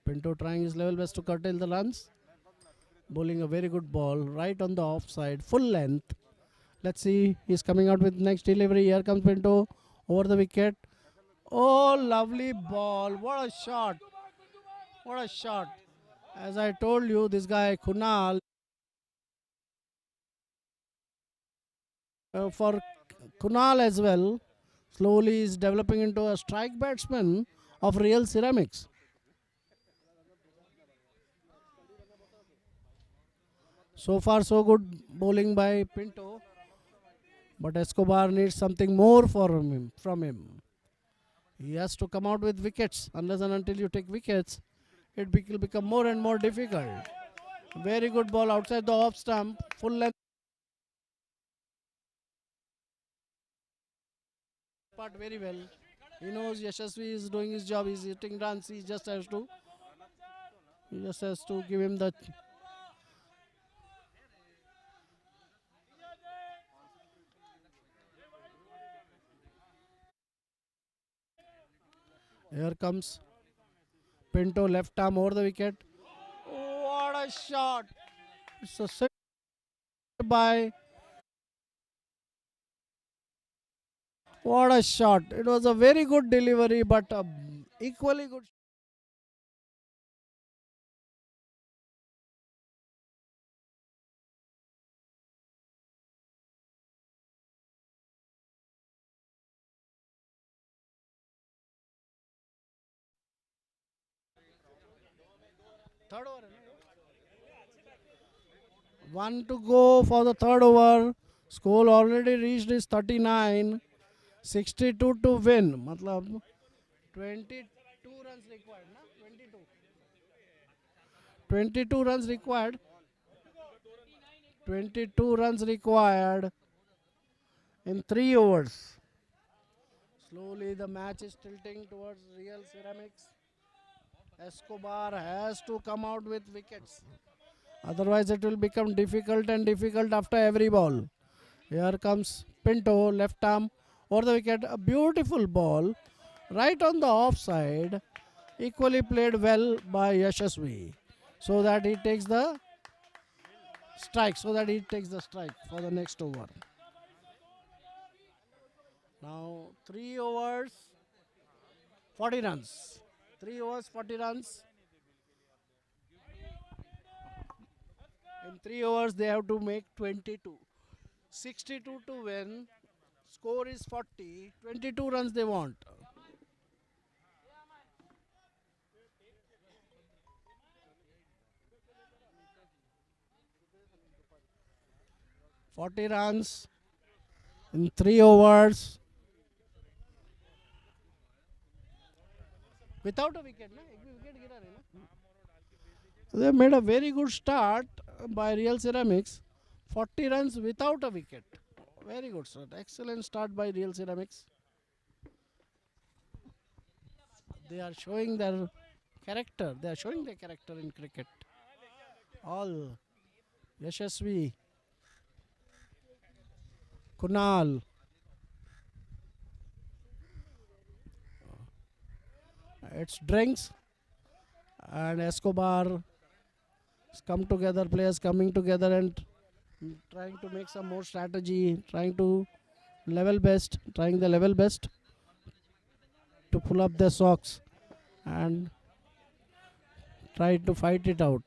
Pinto trying his level best to curtail the runs. Bowling a very good ball right on the offside. Full length. Let's see. He's coming out with next delivery. Here comes Pinto over the wicket. Oh, lovely ball. What a shot. What a shot. As I told you, this guy Kunal. For Kunal as well, slowly is developing into a strike batsman of Real Ceramics. So far so good bowling by Pinto, but Escobar needs something more from him. He has to come out with wickets. Unless and until you take wickets, it will become more and more difficult. Very good ball outside the off stump, full length. Part very well. He knows Yashasvi is doing his job. He's hitting runs. He just has to give him the. Here comes Pinto, left arm over the wicket. What a shot! It's a set by. What a shot! It was a very good delivery, but equally good. Third over. 1 to go for the third over. Score already reached is 39. 62 to win. Matlab 22 runs required. Na? 22. 22 runs required. 22 runs required in 3 overs. Slowly the match is tilting towards Real Ceramics. Escobar has to come out with wickets. Otherwise it will become difficult and difficult after every ball. Here comes Pinto, left arm over the wicket. A beautiful ball right on the offside. Equally played well by Yashasvi. So that he takes the strike. For the next over. Now 3 overs, 40 runs. 3 overs, 40 runs. In 3 overs, they have to make 22. 62 to win. Score is 40. 22 runs they want. "40 runs in 3 overs." Without a wicket, na? They made a very good start by Real Ceramics. 40 runs without a wicket. Very good start. Excellent start by Real Ceramics. They are showing their character. They are showing their character in cricket. All Yashasvi, Kunal, it's drinks. and Escobar come together, players coming together and trying to make some more strategy, trying the level best to pull up their socks and try to fight it out.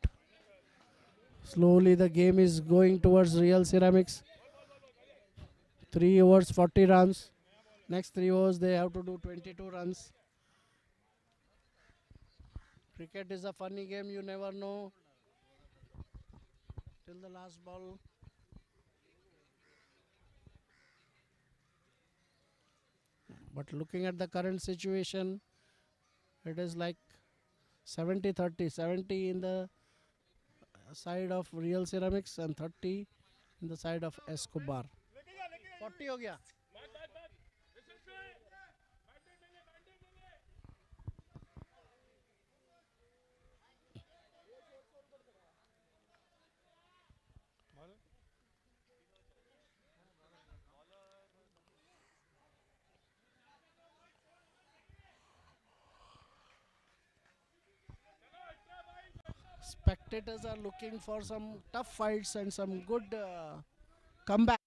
Slowly the game is going towards Real Ceramics. 3 overs, 40 runs. Next 3 overs they have to do 22 runs. Cricket is a funny game, you never know till the last ball. But looking at the current situation, it is like 70-30. 70 in the side of Real Ceramics and 30 in the side of Escobar. 40 हो गया. Spectators are looking for some tough fights and some good comeback.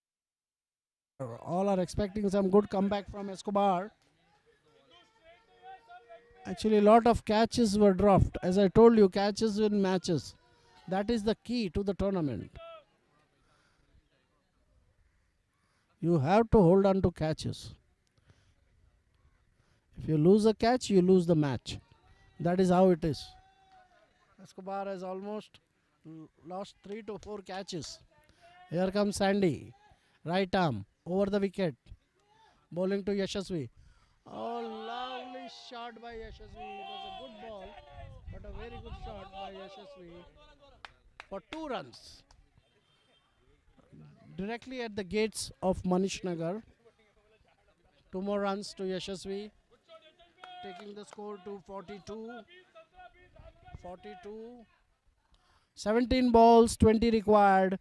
All are expecting some good comeback from Escobar. Actually, a lot of catches were dropped. As I told you, catches win matches. That is the key to the tournament. You have to hold on to catches. If you lose a catch, you lose the match. That is how it is. Escobar has almost lost 3 to 4 catches. Here comes Sandy. Right arm over the wicket. Bowling to Yashasvi. Oh, lovely shot by Yashasvi. It was a good ball, but a very good shot by Yashasvi for 2 runs. Directly at the gates of Manish Nagar. 2 more runs to Yashasvi, taking the score to 42. 17 balls, 20 required.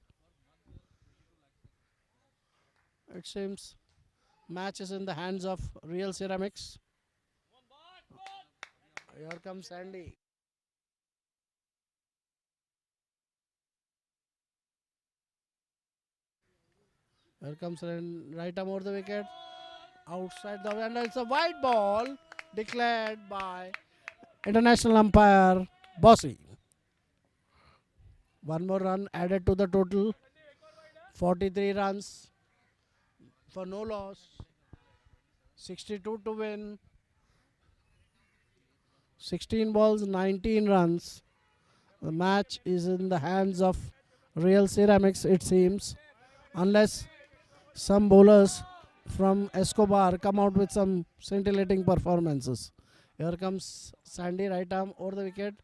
It seems match is in the hands of Real Ceramics. Here comes Sandy. Here comes right arm over the wicket. Outside the and it's a wide ball declared by international umpire Bossy. 1 more run added to the total. 43 runs for no loss. 62 to win. 16 balls, 19 runs. The match is in the hands of Real Ceramics, it seems, unless some bowlers from Escobar come out with some scintillating performances. Here comes Sandy, right arm over the wicket.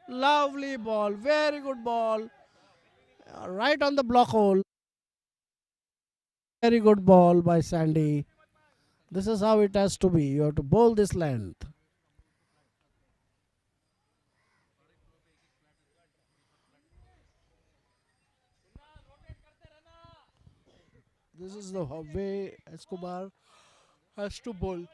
Lovely ball, very good ball. Right on the block hole. Very good ball by Sandy. This is how it has to be. You have to bowl this length. This is the way Escobar has to bowl.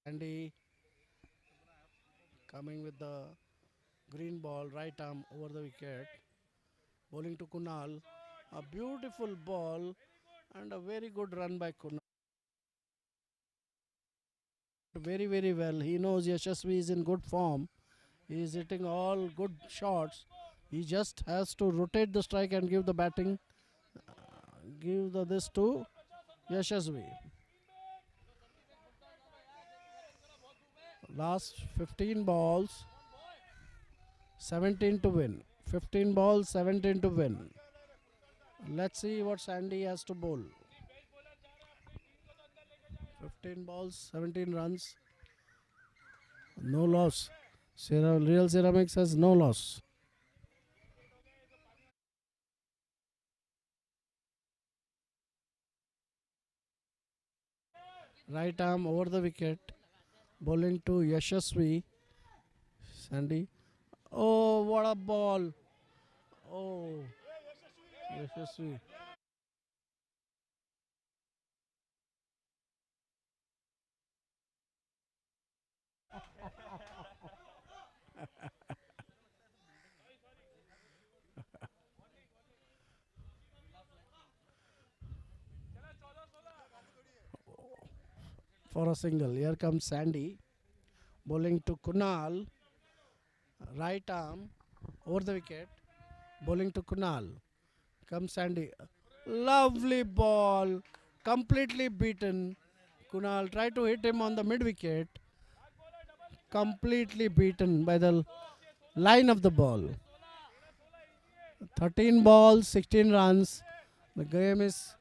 Andy coming with the green ball, right arm over the wicket. Bowling to Kunal. A beautiful ball and a very good run by Kunal. Very, very well. He knows Yashasvi is in good form. He is hitting all good shots. He just has to rotate the strike and give the batting. Give this to Yashasvi. Last 15 balls, 17 to win. 15 balls, 17 to win. Let's see what Sandy has to bowl. 15 balls, 17 runs. No loss. Real Ceramics has no loss. Right arm over the wicket. Bowling to Yashasvi. Sandy. Oh, what a ball. Oh, Yashasvi. For a single. Here comes Sandy bowling to Kunal. Right arm over the wicket. Bowling to Kunal. Comes Sandy. Lovely ball. Completely beaten. Kunal tried to hit him on the mid wicket. Completely beaten by the line of the ball. 13 balls, 16 runs. The game is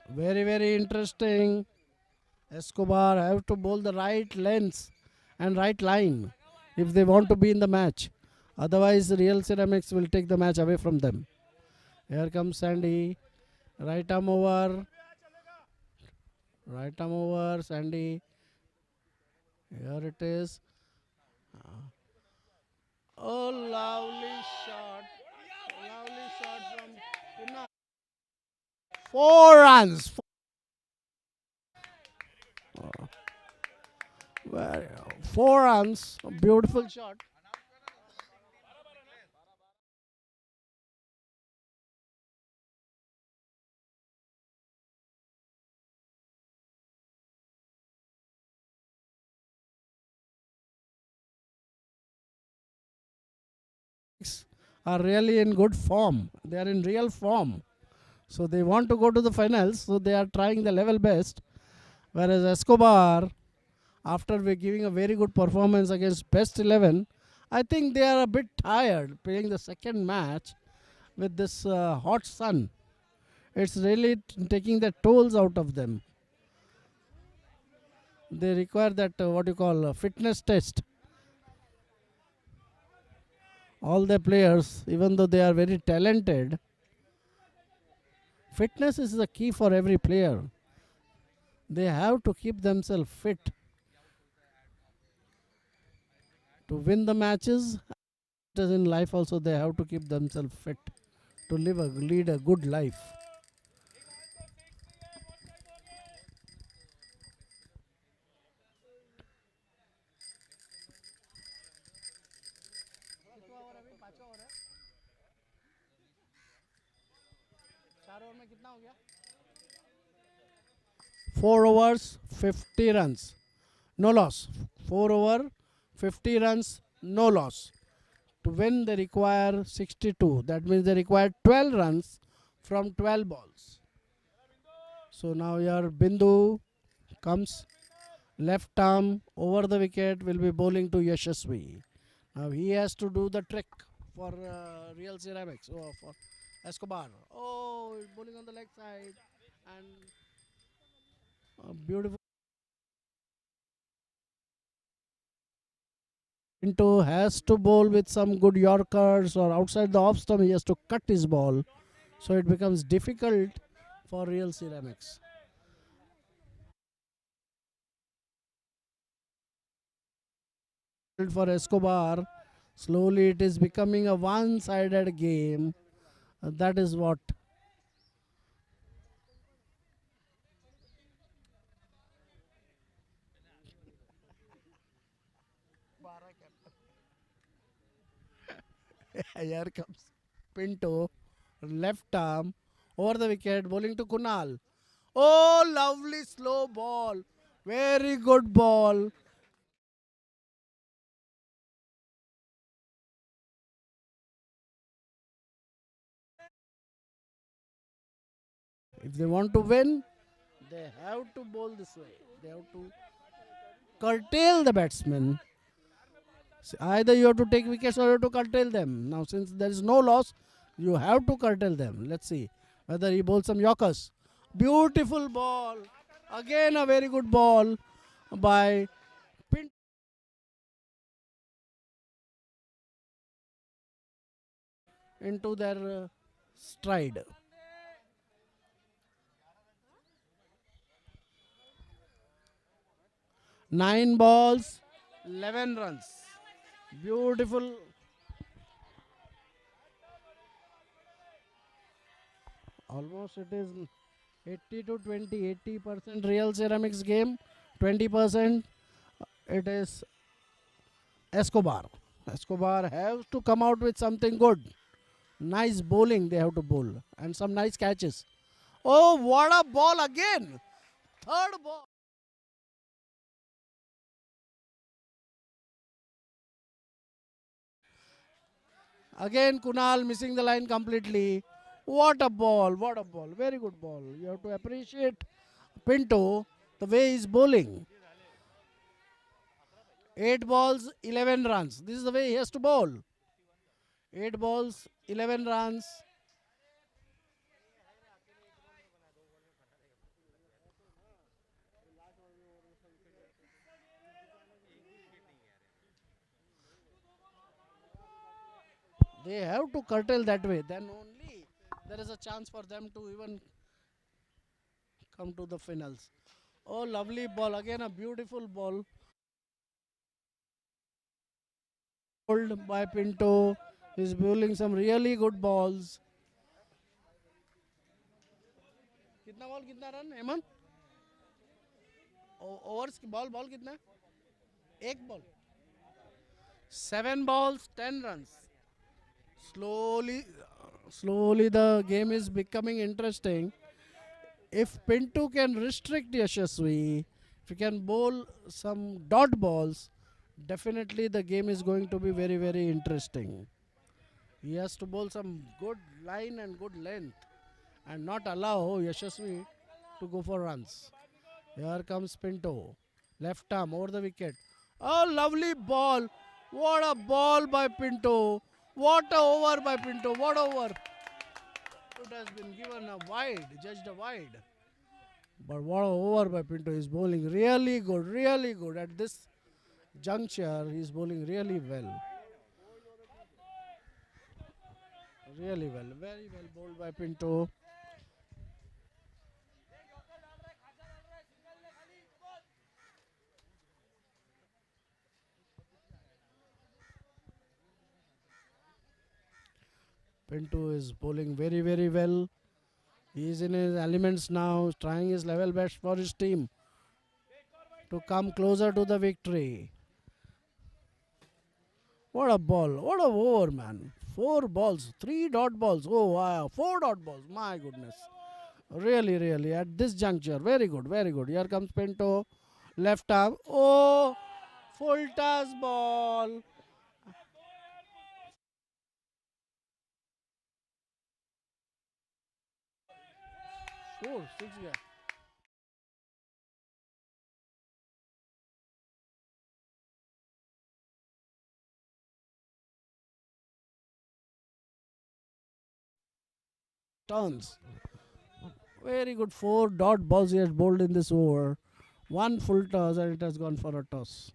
very, very interesting. Escobar have to bowl the right lengths and right line if they want to be in the match. Otherwise, Real Ceramics will take the match away from them. Here comes Sandy. Right arm over. Right arm over. Sandy. Here it is. Oh, lovely shot. Lovely shot from Kunal. 4 runs. Very- 4 runs. Beautiful shot. Are really in good form. They are in real form. So they want to go to the finals. So they are trying the level best. Whereas Escobar, after giving a very good performance against best 11, I think they are a bit tired playing the second match with this hot sun. It's really taking the tolls out of them. They require that what you call fitness test. All the players, even though they are very talented, fitness is the key for every player. They have to keep themselves fit to win the matches. As in life also, they have to keep themselves fit to lead a good life. कितना हो गया 4 overs 50 runs no loss 4 over 50 runs no loss to win they require 62 that means they require 12 runs from 12 balls so now your Bindu comes left arm over the wicket will be bowling to Yashasvi now he has to do the trick for Real Ceramics for Escobar oh he's bowling on the leg side and beautiful Pinto has to bowl with some good Yorkers or outside the off stump he has to cut his ball. So it becomes difficult for Real Ceramics. For Escobar, slowly it is becoming a one-sided game. That is what. Here comes Pinto, left arm, over the wicket, bowling to Kunal. Oh, lovely slow ball. Very good ball. If they want to win, they have to bowl this way. They have to curtail the batsmen. So either you have to take wickets or you have to curtail them. Now, since there is no loss, you have to curtail them. Let's see whether he bowls some Yorkers. Beautiful ball. Again, a very good ball by Pint. Into their stride. 9 balls, 11 runs. Beautiful. Almost it is 80 to 20. 80% Real Ceramics game. 20% it is Escobar. Escobar has to come out with something good. Nice bowling they have to bowl. And some nice catches. Oh, what a ball again! Third ball. Again, Kunal missing the line completely. What a ball, what a ball. Very good ball. You have to appreciate Pinto, the way he's bowling. 8 balls, 11 runs. This is the way he has to bowl. 8 balls, 11 runs. They have to curtail that way. Then only there is a chance for them to even come to the finals. Oh, lovely ball. Again, a beautiful ball. Bowled by Pinto. He's bowling some really good balls. कितना ball कितना run Hemant overs की ball कितना एक ball 7 balls 10 runs slowly the game is becoming interesting. If Pinto can restrict Yashasvi, if he can bowl some dot balls, definitely the game is going to be very, very interesting. He has to bowl some good line and good length and not allow Yashasvi to go for runs. Here comes Pinto. Left arm over the wicket. Oh, lovely ball. What a ball by Pinto. What a over by Pinto. What over. It has been given a wide, judged a wide. But what a over by Pinto. He's bowling really good, really good. At this juncture, he's bowling really well. Really well. Very well bowled by Pinto. Pinto is bowling very, very well. He is in his elements now, trying his level best for his team to come closer to the victory. What a ball. What a over, man. 4 balls, 3 dot balls. Oh, wow. 4 dot balls. My goodness. Really, really. At this juncture. Very good, very good. Here comes Pinto. Left arm. Oh, full toss ball. 4, 6 yeah. Turns. Very good. 4 dot balls he has bowled in this over. 1 full toss and it has gone for a toss.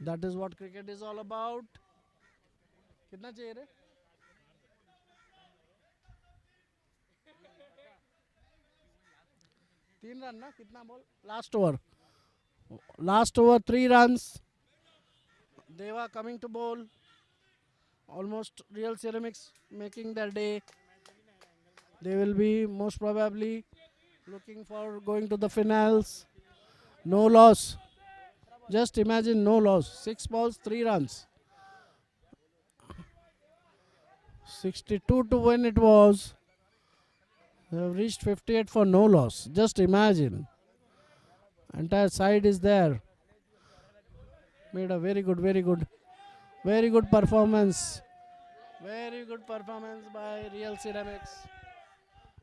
That is what cricket is all about. कितना चाहिए रे? 3 run ना कितना ball last over 3 runs. Deva coming to bowl. Almost Real Ceramics making their day. They will be most probably looking for going to the finals. No loss. Just imagine, no loss. 6 balls 3 runs. 62 to win it was. They have reached 58 for no loss. Just imagine. Entire side is there. Made a very good performance. Very good performance by Real Ceramics.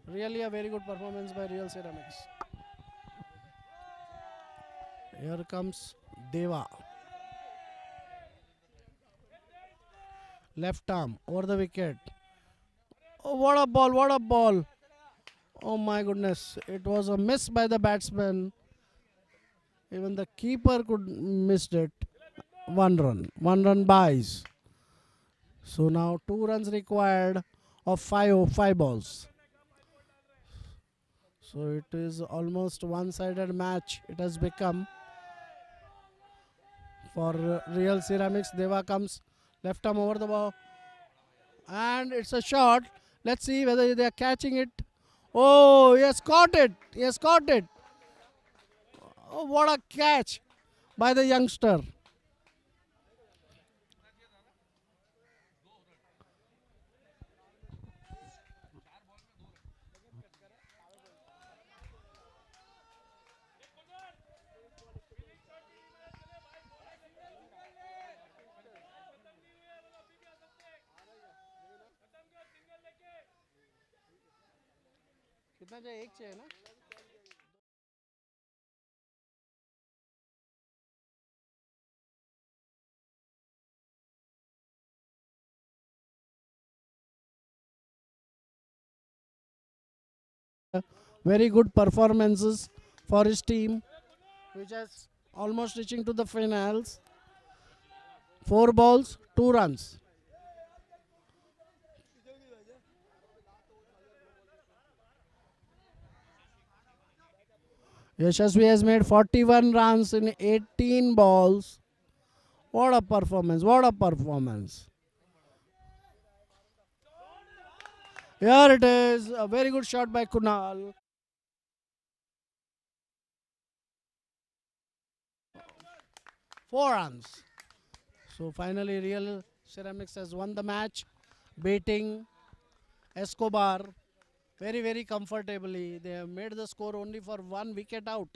Really a very good performance by Real Ceramics. Here comes Deva. Left arm over the wicket. Oh, what a ball, what a ball. Oh my goodness. It was a miss by the batsman. Even the keeper could missed it. 1 run. 1 run buys. So now 2 runs required of 5 balls. So it is almost one-sided match. It has become for Real Ceramics. Deva comes left arm over the ball. And it's a shot. Let's see whether they are catching it Oh, he has caught it. He has caught it. Oh, what a catch by the youngster. कितना चाहिए? एक चाहिए ना? Very good performances for his team, which is almost reaching to the finals. 4 balls, 2 runs. Yashasvi has made 41 runs in 18 balls. What a performance! What a performance! Here it is, a very good shot by Kunal. 4 runs. So finally, Real Ceramics has won the match, beating Escobar very comfortably. They have made the score only for 1 wicket out.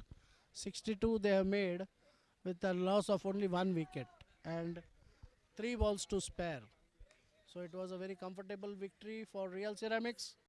62 they have made with a loss of only 1 wicket and 3 balls to spare. So it was a very comfortable victory for Real Ceramics.